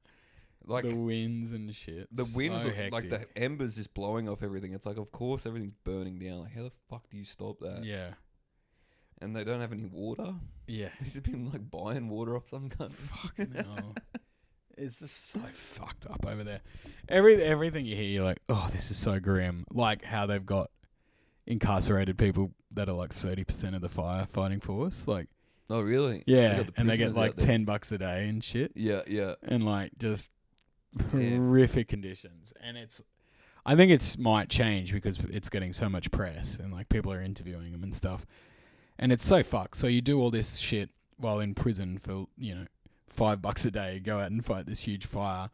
Like the winds and shit. The winds, so are, like the embers just blowing off everything. It's like, of course, everything's burning down. Like, how the fuck do you stop that? Yeah. And they don't have any water. Yeah. They've just been like buying water off some cunt. Fucking hell. It's just so fucked up over there. Everything you hear, you're like, oh, this is so grim. Like how they've got incarcerated people that are like 30% of the firefighting force. Like, oh, really? Yeah, and they get like $10 a day and shit. Yeah. And like just horrific conditions. And I think it might change because it's getting so much press and like people are interviewing them and stuff. And it's so fucked. So you do all this shit while in prison for, $5 a day, go out and fight this huge fire.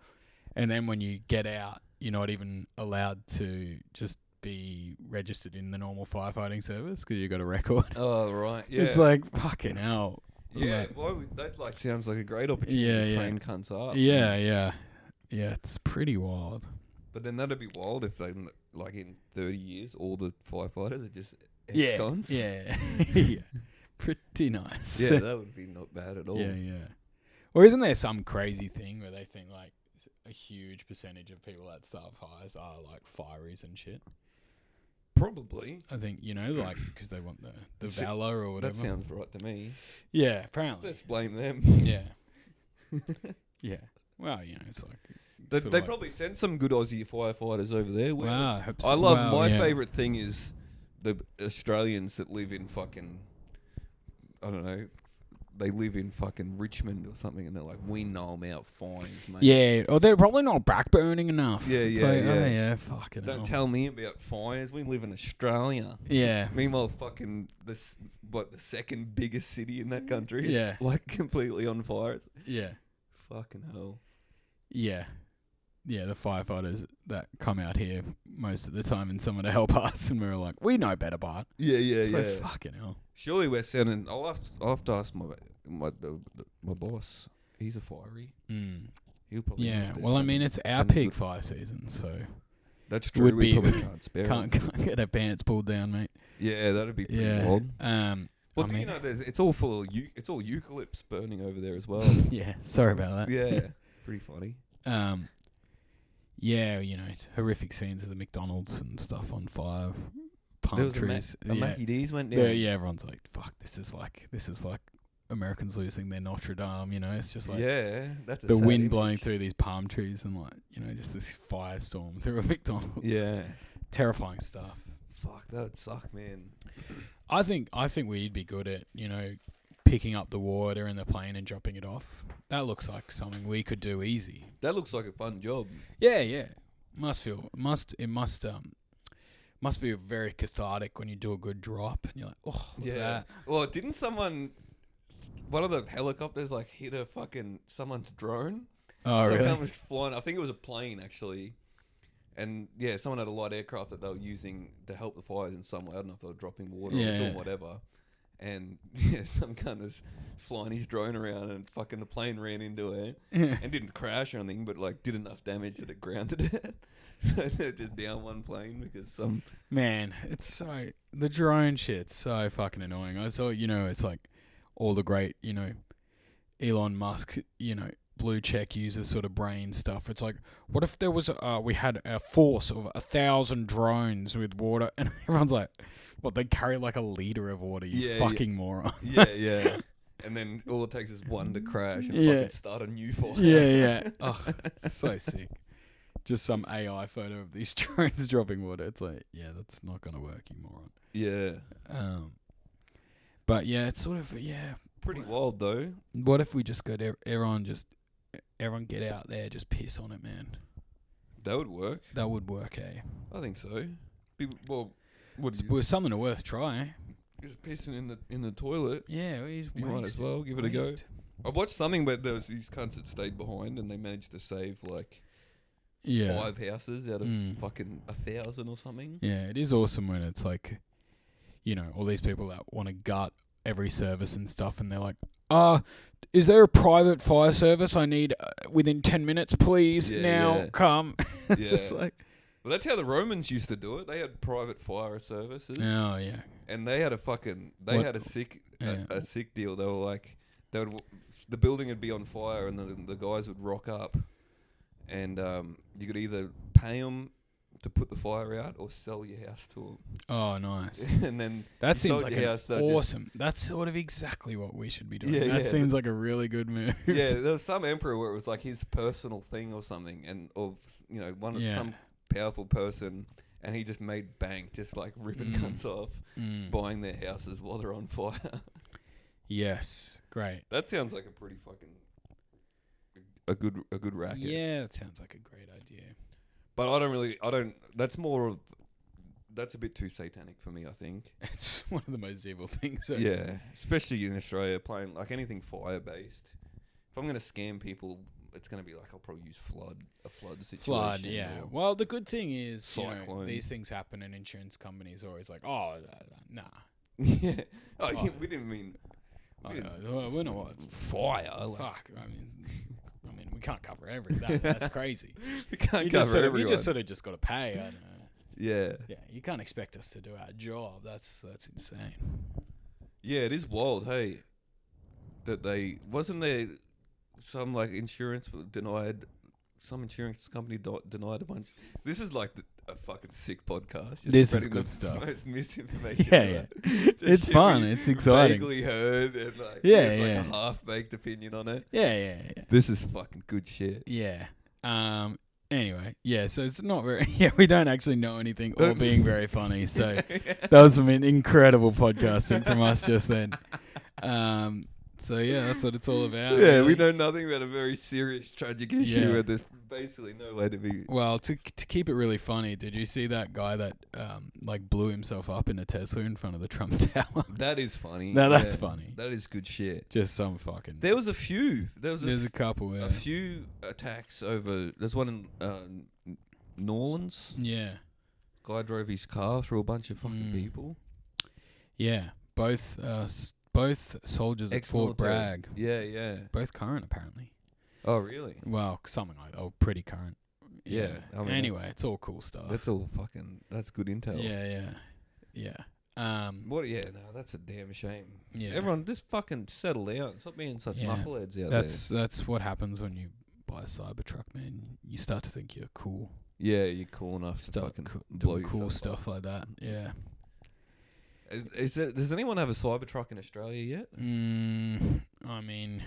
And then when you get out, you're not even allowed to just be registered in the normal firefighting service because you got a record. Oh, right. Yeah. It's like, fucking hell. Yeah, that sounds like a great opportunity to train cunts up. Yeah. Yeah, it's pretty wild. But then that'd be wild if they, like in 30 years, all the firefighters are just ex-cons. Yeah. Yeah. Pretty nice. Yeah, that would be not bad at all. Yeah. Or isn't there some crazy thing where they think like a huge percentage of people that start fires are like fireys and shit? Probably. I think, like, because they want the valor or whatever. That sounds right to me. Yeah, apparently. Let's blame them. Yeah. Yeah. Well, it's like... They probably sent some good Aussie firefighters over there. Wow, I hope so. I love... my favourite thing is the Australians that live in fucking... I don't know... They live in fucking Richmond or something, and they're like, we know them out fines, mate. Yeah, or they're probably not backburning enough. Yeah. Oh, yeah, fucking Don't hell. tell me about fires. We live in Australia. Yeah. Meanwhile, fucking the second biggest city in that country is like completely on fire. Yeah. Fucking hell. Yeah. Yeah, the firefighters that come out here most of the time and someone to help us, and we're like, we know better, Bart. Yeah. Like, fucking hell. Surely we're sounding... I'll have to ask my boss. He's a fiery. He'll probably... Yeah, well, I mean, it's our peak fire season, so... That's true. We probably can't spare Can't get our pants pulled down, mate. Yeah, that'd be pretty wild. Well, I mean, it's all full of it's all eucalypts burning over there as well. Yeah, sorry about that. Yeah, pretty funny. Yeah, horrific scenes of the McDonald's and stuff on fire. Palm trees. Mackie D's went down. Yeah, everyone's like, "Fuck, this is like Americans losing their Notre Dame." It's just like that's the wind blowing through these palm trees and like just this firestorm through a McDonald's. Yeah, terrifying stuff. Fuck, that would suck, man. I think we'd be good at picking up the water in the plane and dropping it off. That looks like something we could do easy. That looks like a fun job. Yeah. Must be very cathartic when you do a good drop and you're like, oh, look at that. Well, didn't one of the helicopters like hit someone's drone? Oh, really? Someone was flying. I think it was a plane actually. And yeah, someone had a light aircraft that they were using to help the fires in some way. I don't know if they were dropping water or doing whatever. And some cunt was flying his drone around and fucking the plane ran into it and didn't crash or anything, but like did enough damage that it grounded it. So they're just down one plane because some... Man, it's so... The drone shit's so fucking annoying. I saw, it's like all the great, Elon Musk, blue check user sort of brain stuff. It's like, what if there was we had a force of 1,000 drones with water, and everyone's like, what, they carry like a liter of water, you fucking moron. Yeah. And then all it takes is one to crash and fucking start a new fire. Yeah. Oh, it's so sick. Just some AI photo of these drones dropping water. It's like, that's not gonna work, you moron. Yeah. But yeah, it's sort of pretty wild though. What if we just go to everyone get out there, just piss on it, man? That would work. That would work, eh? I think so. Well, it's something worth trying. Just pissing in the toilet. Yeah, he's You might as well give it a go. I watched something where there was these cunts that stayed behind and they managed to save like 5 houses out of fucking 1,000 or something. Yeah, it is awesome when it's like, you know, all these people that want to gut every service and stuff, and they're like, is there a private fire service I need within 10 minutes, please? Come. It's just like... Well, that's how the Romans used to do it. They had private fire services. Oh, yeah. And they had a sick deal. They were like, the building would be on fire and the guys would rock up and you could either pay them to put the fire out or sell your house to them. Oh, nice. And then that seems like awesome. That's sort of exactly what we should be doing. Yeah, that seems like a really good move. Yeah, there was some emperor where it was like his personal thing or something, some powerful person, and he just made bank, just like ripping cunts off, buying their houses while they're on fire. Yes, great. That sounds like a pretty fucking a good racket. Yeah, that sounds like a great idea. But that's a bit too satanic for me, I think. It's one of the most evil things. Yeah, especially in Australia, playing like anything fire based. If I'm gonna scam people, it's going to be like I'll probably use a flood situation. Flood, yeah. Well, the good thing is, these things happen, and insurance companies are always like, oh, nah. Yeah. We didn't mean... we're not... Fire. Fuck. I mean, we can't cover everything. That's crazy. We can't cover everyone. You just sort of just got to pay. I don't know. Yeah. Yeah, you can't expect us to do our job. That's insane. Yeah, it is wild, hey. That wasn't there... Some like insurance denied. Some insurance company denied a bunch. This is like a fucking sick podcast. This is good stuff. Most misinformation. Yeah. It's fun. It's exciting. Vaguely heard and like a half-baked opinion on it. Yeah. This is fucking good shit. Yeah. Anyway, yeah. So it's not very. Yeah, we don't actually know anything or being very funny. So that was some incredible podcasting from us just then. So yeah, that's what it's all about. Yeah, really. We know nothing about a very serious, tragic issue where there's basically no way to be... Well, to keep it really funny, did you see that guy that blew himself up in a Tesla in front of the Trump Tower? That is funny. No, that's funny. That is good shit. Just some fucking... There was a few. There's a couple, yeah. A few attacks over... There's one in New Orleans. Yeah. Guy drove his car through a bunch of fucking people. Yeah. Both soldiers at Fort Bragg. Yeah. Both current, apparently. Oh, really? Well, something like that. Oh, pretty current. Yeah. I mean, anyway, it's all cool stuff. That's all fucking... That's good intel. Yeah. That's a damn shame. Yeah. Everyone, just fucking settle down. Stop being such knuckleheads out there. That's what happens when you buy a Cybertruck, man. You start to think you're cool. Yeah, you're cool enough to fucking blow cool stuff like that. Yeah. Does anyone have a Cybertruck in Australia yet? I mean,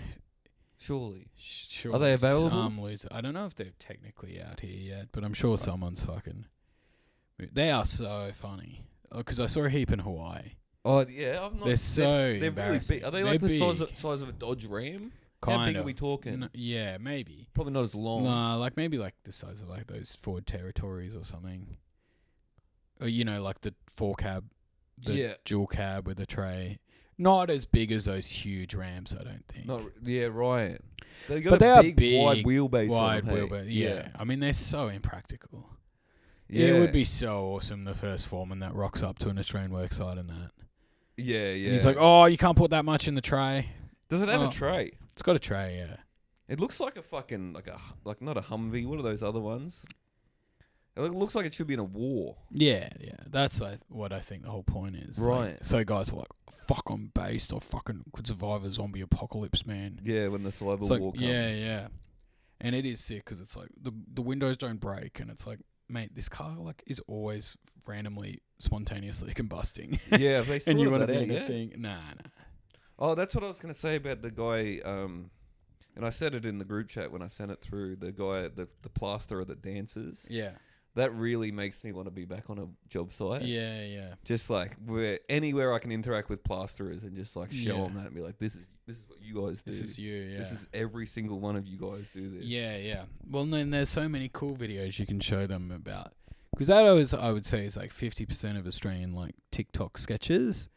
surely. Sure. Are they available? Some lose. I don't know if they're technically out here yet, but I'm sure someone's fucking... They are so funny. Because I saw a heap in Hawaii. Oh, yeah. They're so They're really big. Are they like the size of a Dodge Ram? How big are we talking? Yeah, maybe. Probably not as long. Nah, like maybe like the size of like those Ford Territories or something. Or, like the 4-cab. The dual cab with a tray. Not as big as those huge Rams, I don't think. Right. They got a big, wide wheelbase. Yeah. I mean, they're so impractical. Yeah. It would be so awesome, the first foreman that rocks up to an Australian worksite and that. Yeah. And he's like, oh, you can't put that much in the tray. Does it have a tray? It's got a tray, yeah. It looks like a fucking, like not a Humvee. What are those other ones? It looks like it should be in a war. Yeah. That's what I think the whole point is. Right. So guys are like, fuck, I'm based. I fucking could survive a zombie apocalypse, man. Yeah, when the cyber war comes. Yeah. And it is sick because it's like the windows don't break, and it's like, mate, this car is always randomly, spontaneously combusting. Yeah, they and you want to be in a thing? Nah. Oh, that's what I was going to say about the guy. And I said it in the group chat when I sent it through. The guy, the plasterer that dances. Yeah. That really makes me want to be back on a job site. Yeah. Just like anywhere I can interact with plasterers and just like show them that and be like, this is what you guys do. This is you, yeah. This is every single one of you guys do this. Yeah. Well, then there's so many cool videos you can show them about. Because that I would say is like 50% of Australian like TikTok sketches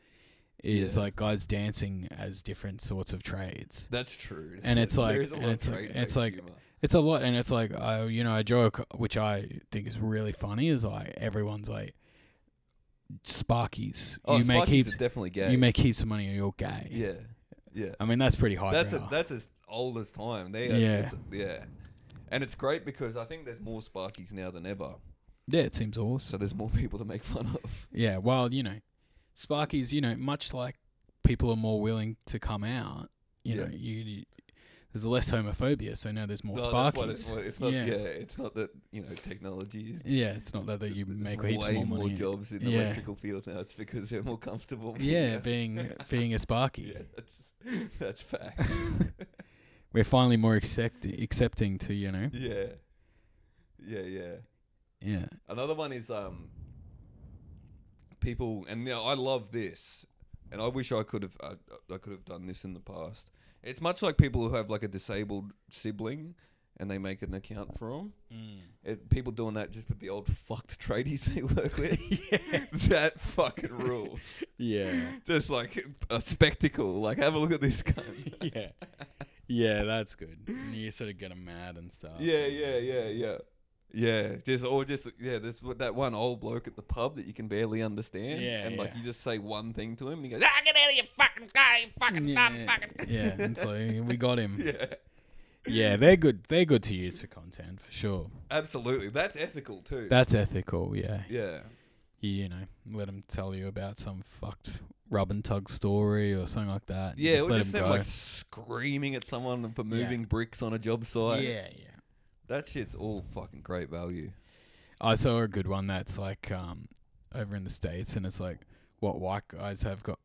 is like guys dancing as different sorts of trades. That's true. And it's like, There's a lot of trade-based humor. it's a lot, and it's like, a joke which I think is really funny is like everyone's like, Sparkies. Oh, you Sparkies make heaps. are definitely gay. You make heaps of money, and you're gay. Yeah, yeah. I mean, that's pretty high. That's as old as time. Yeah. And it's great because I think there's more Sparkies now than ever. Yeah, it seems awesome. So there's more people to make fun of. Yeah, well, Sparkies, much like people are more willing to come out, there's less homophobia, so now there's more Sparkies. It's not. Yeah, it's not that technology is. Yeah, it's not that you make heaps way more money. Jobs in electrical fields now. It's because they're more comfortable. Yeah, being a Sparky. Yeah, that's fact. We're finally more accepting to Yeah. Yeah. Another one is people, and I love this, and I wish I could have done this in the past. It's much like people who have like a disabled sibling, and they make an account for them. People doing that just with the old fucked tradies they work with. That fucking rules. Yeah. Just like a spectacle. Like, have a look at this guy. Yeah. Yeah, that's good. You sort of get them mad and stuff. Yeah. There's that one old bloke at the pub that you can barely understand. Yeah, and like you just say one thing to him and he goes, get out of here, fucking guy, you fucking dumb fucking. Yeah, and so we got him. Yeah. Yeah, they're good. They're good to use for content for sure. Absolutely, that's ethical too. That's ethical. Yeah. Yeah. Let them tell you about some fucked rub and tug story or something like that. Yeah, just or let just them like screaming at someone for moving bricks on a job site. Yeah. That shit's all fucking great value. I saw a good one that's like over in the States, and it's like what white guys have got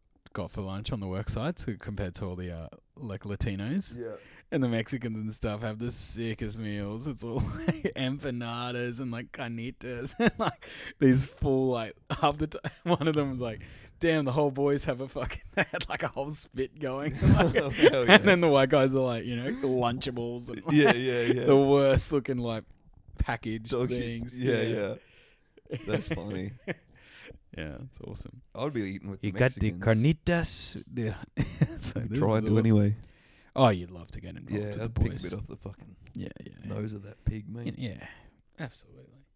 for lunch on the work sites compared to all the like Latinos. Yeah. And the Mexicans and stuff have the sickest meals. It's all like empanadas and like carnitas and like these full like half the time. One of them was like, "Damn, the whole boys have they had like a whole spit going." Like, and then the white guys are like, the Lunchables and like, the worst looking like packaged dog things. Yeah. That's funny. Yeah, it's awesome. I would be eating with You the got the Mexicans. carnitas. Yeah. So Try and do awesome. anyway. Oh, you'd love to get involved with the I'd boys. pick a bit off the fucking nose of that pig, mate. Yeah, absolutely.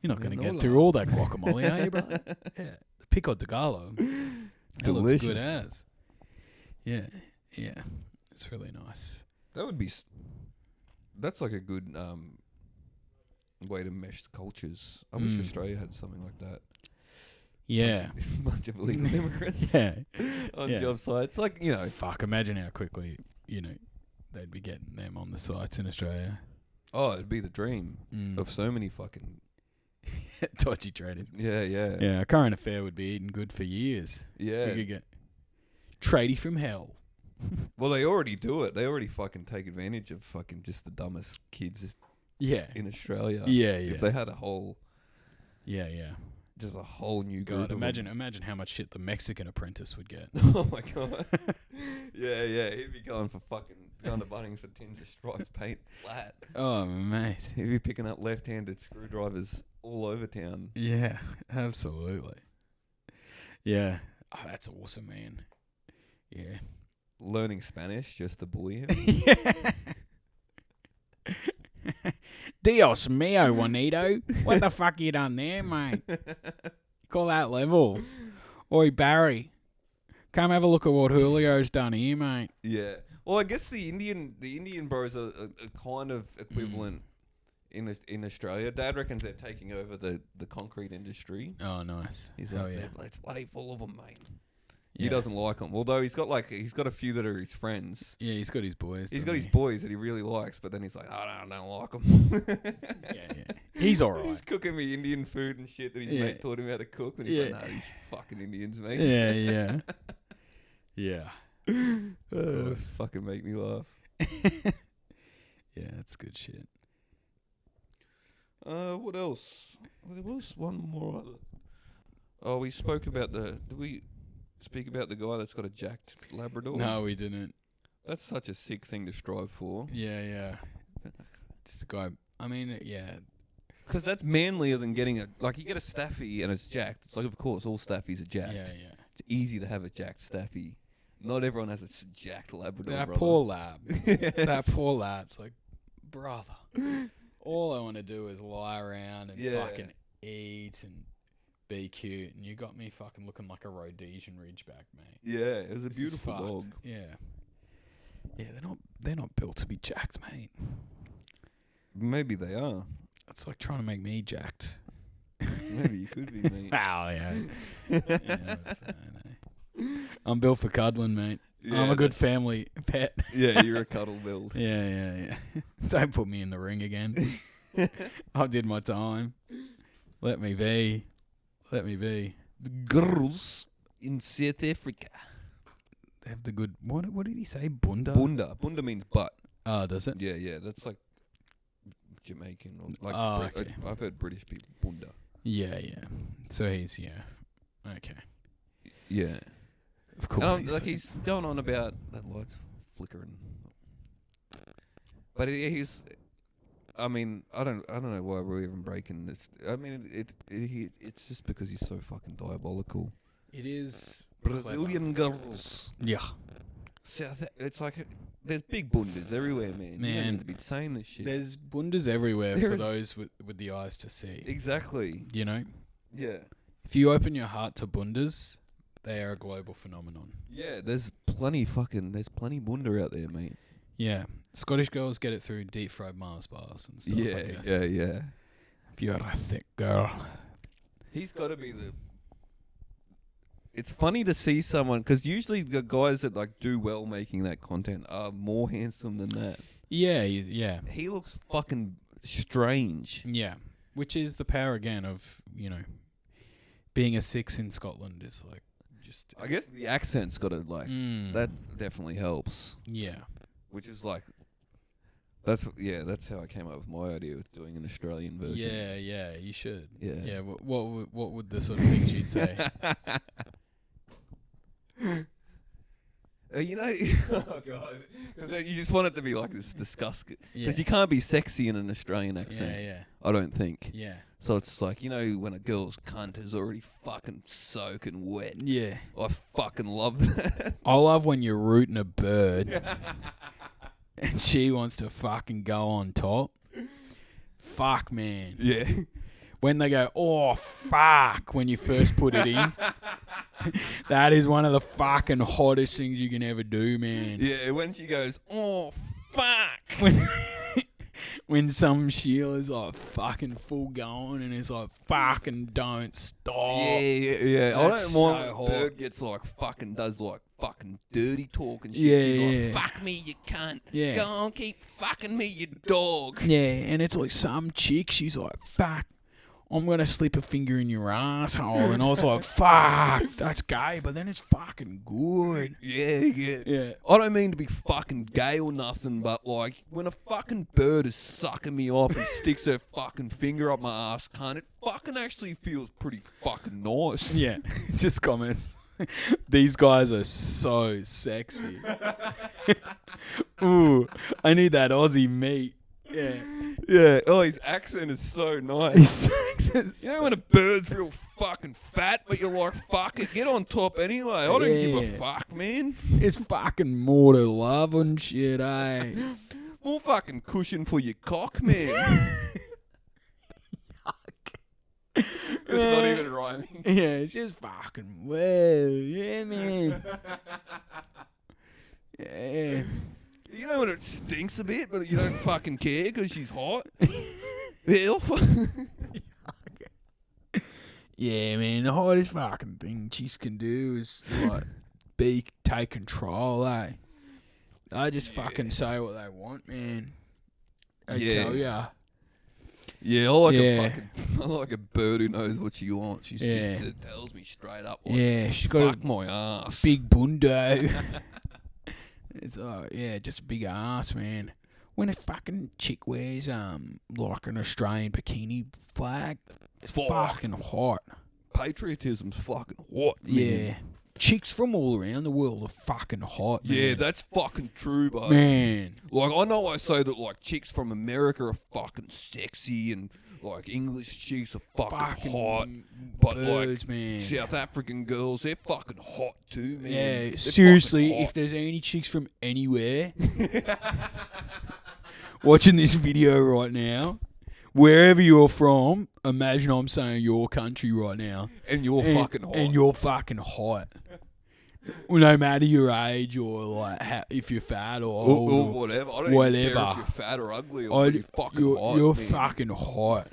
You're not going to get through all that guacamole, are you, brother? Yeah. The pico de gallo. That looks good as. Yeah. It's really nice. That would be... That's like a good way to mesh the cultures. I wish Australia had something like that. Yeah. A bunch of illegal immigrants on job sites. Like, Fuck, imagine how quickly, they'd be getting them on the sites in Australia. Oh, it'd be the dream of so many fucking... dodgy traders. Yeah. Yeah, a current affair would be eating good for years. Yeah. You could get tradie from hell. Well, they already do it. They already fucking take advantage of fucking just the dumbest kids in Australia. Yeah. If they had a whole... Yeah. Just a whole new group. God, imagine how much shit the Mexican apprentice would get. Oh my god. Yeah. He'd be going to Bunnings for tins of striped paint flat. Oh mate. He'd be picking up left-handed screwdrivers all over town. Yeah, absolutely. Yeah. Oh, that's awesome, man. Yeah. Learning Spanish just to bully him. Yeah. Dios mío, Juanito. What the fuck you done there, mate? Call that level. Oi, Barry. Come have a look at what Julio's done here, mate. Yeah. Well, I guess the Indian bros are kind of equivalent in Australia. Dad reckons they're taking over the concrete industry. Oh, nice. He's like, it's bloody full of them, mate. Yeah. He doesn't like them. Although he's got a few that are his friends. Yeah, he's got his boys. He's got his boys that he really likes, but then he's like, I don't like them. Yeah. He's alright. He's cooking me Indian food and shit that his mate taught him how to cook, and he's like, nah, these fucking Indians, mate. Yeah. Yeah. Oh, fucking make me laugh. Yeah, that's good shit. What else? There was one more. Oh, we spoke about did we speak about the guy that's got a jacked Labrador? No, we didn't. That's such a sick thing to strive for. Yeah. Just a guy. I mean, yeah. Because that's manlier than getting you get a staffy and it's jacked. It's like, of course, all staffies are jacked. Yeah. It's It's easy to have a jacked staffy. Not everyone has a jacked Labrador. That brother. poor lab. That poor lab's like, brother. All I want to do is lie around and fucking eat and be cute, and you got me fucking looking like a Rhodesian Ridgeback, mate. Yeah, it was a This is beautiful fucked. dog. Yeah, they're not built to be jacked, mate. Maybe they are. It's like trying to make me jacked. Maybe you could be, mate. Oh yeah. I'm built for cuddling, mate. Yeah, I'm a good family pet. Yeah, you're a cuddle build. Yeah. Don't put me in the ring again. I did my time. Let me be. The girls in South Africa. They have the good. What did he say? Bunda. Bunda means butt. Oh, does it? Yeah. That's like Jamaican or like. Okay. I've heard British people bunda. Yeah. So he's okay. Yeah. Of course. He's going on about that light's flickering. But he's. I mean, I don't know why we're even breaking this. I mean, it's just because he's so fucking diabolical. It is Brazilian girls. Yeah. It's like there's big bundas everywhere, man. You don't need to be saying this shit. There's bundas everywhere There for is- those with the eyes to see. Exactly. You know, Yeah. if you open your heart to bundas, they are a global phenomenon. Yeah. There's plenty bunda out there, mate. Yeah. Scottish girls get it through deep fried Mars bars and stuff. I guess. Yeah. If you're a thick girl. He's got to be the. It's funny to see someone because usually the guys that like do well making that content are more handsome than that. Yeah. He looks fucking strange. Yeah. Which is the power again of, being a 6 in Scotland is like just. I guess the accent's got to like that definitely helps. Yeah. Which is like. That's how I came up with my idea with doing an Australian version. Yeah, you should. Yeah. Yeah, what would the sort of things you'd say? Oh god, because you just want it to be like this disgusting. Because you can't be sexy in an Australian accent. Yeah. I don't think. Yeah. So it's like when a girl's cunt is already fucking soaking wet. Yeah. I fucking love that. I love when you're rooting a bird and she wants to fucking go on top. Fuck, man. Yeah. When they go, oh, fuck, when you first put it in. That is one of the fucking hottest things you can ever do, man. Yeah, when she goes, oh, fuck. When some Sheila's like fucking full going and it's like, fucking don't stop. Yeah. I That's don't mind so when a hot. bird gets like fucking does like fucking dirty talk and shit. Yeah, She's like, fuck me, you cunt. Yeah. Go on, keep fucking me, you dog. Yeah, and it's like some chick, she's like, fuck, I'm going to slip a finger in your asshole. And I was like, fuck, that's gay, but then it's fucking good. Yeah. I don't mean to be fucking gay or nothing, but like when a fucking bird is sucking me off and sticks her fucking finger up my ass, cunt, it fucking actually feels pretty fucking nice. Yeah, just comments. These guys are so sexy. Ooh, I need that Aussie meat. Yeah. Yeah. Oh, his accent is so nice. His accent's You know when a bird's real fucking fat, but you're like, fuck it, get on top anyway. I don't give a Yeah. fuck, man. It's fucking more to love and shit, eh? More fucking cushion for your cock, man. It's not even rhyming. Yeah, it's just fucking well. Yeah, man. Yeah. You know when it stinks a bit, but you don't fucking care because she's hot? Yeah, Yeah, man, the hardest fucking thing chicks can do is like take control, eh? They just fucking say what they want, man. They tell ya. Yeah, I like a bird who knows what she wants. She just tells me straight up. Like, Yeah, she's got fuck my ass. big bundo. It's just a big ass, man. When a fucking chick wears like an Australian bikini flag, it's fucking hot. Patriotism's fucking hot, man. Yeah. Chicks from all around the world are fucking hot, man. Yeah, that's fucking true, bro. Man. Like, I know I say that, like, chicks from America are fucking sexy and, Like, English chicks are fucking, Fucking hot. But, birds, like, man. South African girls, they're fucking hot too, man. Yeah, They're seriously, fucking hot. if there's any chicks from anywhere watching this video right now, wherever you're from, imagine I'm saying your country right now. And you're fucking hot. And you're fucking hot. Well, no matter your age or like if you're fat or old or whatever. I don't even care if you're fat or ugly or you're fucking hot. You're man. fucking hot.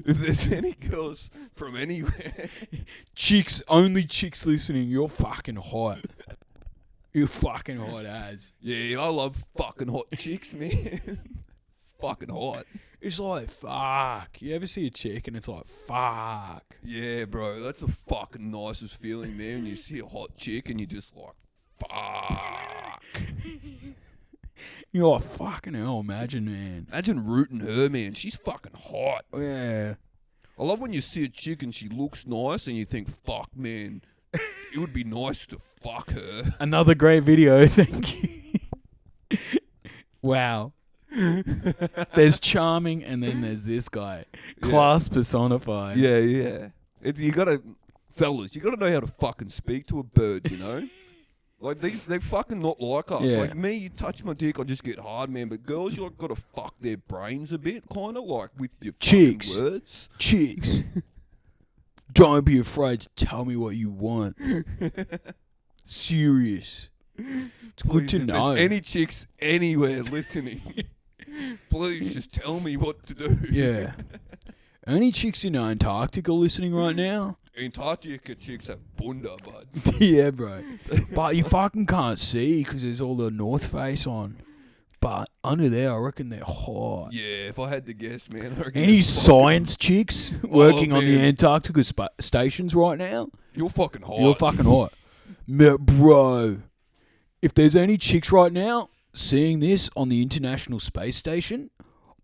If there's any girls from anywhere, only chicks listening, you're fucking hot. You're fucking hot as. Yeah, I love fucking hot chicks, man. It's fucking hot. It's like, fuck. You ever see a chick and it's like, fuck. Yeah, bro, that's the fucking nicest feeling, man. When you see a hot chick and you're just like, fuck. You're like, fucking hell, imagine, man. Imagine rooting her, man. She's fucking hot. Yeah. I love when you see a chick and she looks nice and you think, fuck, man, it would be nice to fuck her. Another great video, thank you. Wow. There's charming and then there's this guy. Class personified. Yeah, yeah. Fellas, you gotta know how to fucking speak to a bird, you know? Like, they fucking not like us. Yeah. Like, me, you touch my dick, I just get hard, man. But girls, you like gotta fuck their brains a bit, kind of, like, with your Chicks. fucking words. Chicks. Don't be afraid to tell me what you want. Serious. It's good to If know. there's any chicks anywhere listening, please just tell me what to do. Yeah. Any chicks in Antarctica listening right now? Antarctica chicks have bunda, bud. Yeah, bro. But you fucking can't see because there's all the North Face on. But under there, I reckon they're hot. Yeah, if I had to guess, man. I reckon Any they're science chicks working on the man. Antarctica stations right now? You're fucking hot. You're fucking hot. Bro, if there's any chicks right now seeing this on the International Space Station,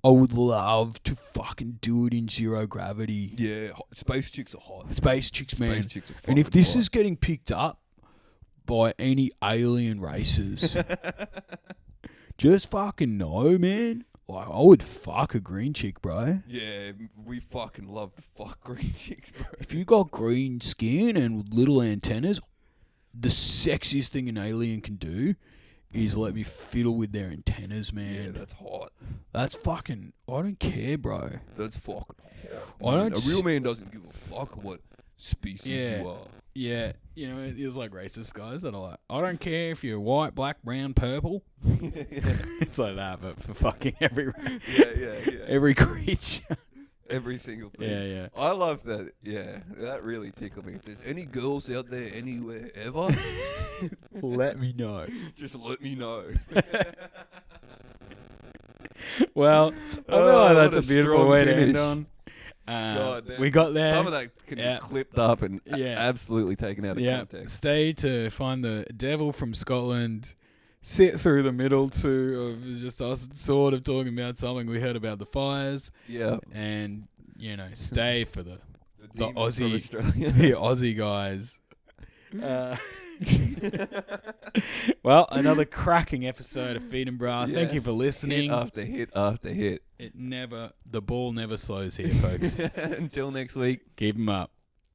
I would love to fucking do it in zero gravity. Yeah, space chicks are hot. Space chicks, man. Space chicks are fucking And if this hot. is getting picked up by any alien races, just fucking know, man. Like, I would fuck a green chick, bro. Yeah, we fucking love to fuck green chicks, bro. If you got green skin and little antennas, the sexiest thing an alien can do is let me fiddle with their antennas, man. Yeah, that's hot. That's fucking... I don't care, bro. That's fucking hot. I Man, don't a real man doesn't give a fuck what species Yeah. you are. Yeah, you know, there's like racist guys that are like, I don't care if you're white, black, brown, purple. It's like that, but for fucking every Yeah. every creature. Every single thing. Yeah. I love that. Yeah, that really tickled me. If there's any girls out there anywhere ever, Let me know. just let me know. Well, I feel Oh, like that's what a a beautiful strong way to finish. end on. God damn. We got there. Some of that can Yeah. be clipped up and Yeah. absolutely taken out of Yeah, context. stay to find the devil from Scotland. Sit through the middle too of just us sort of talking about something we heard about the fires, Yeah. and you know, stay for the demon from Aussie, Australia. the Aussie guys. Well, another cracking episode of Feed and Bra. Thank you for Yes. listening. Hit after hit after hit. The ball never slows here, folks. Until next week. Keep 'em up.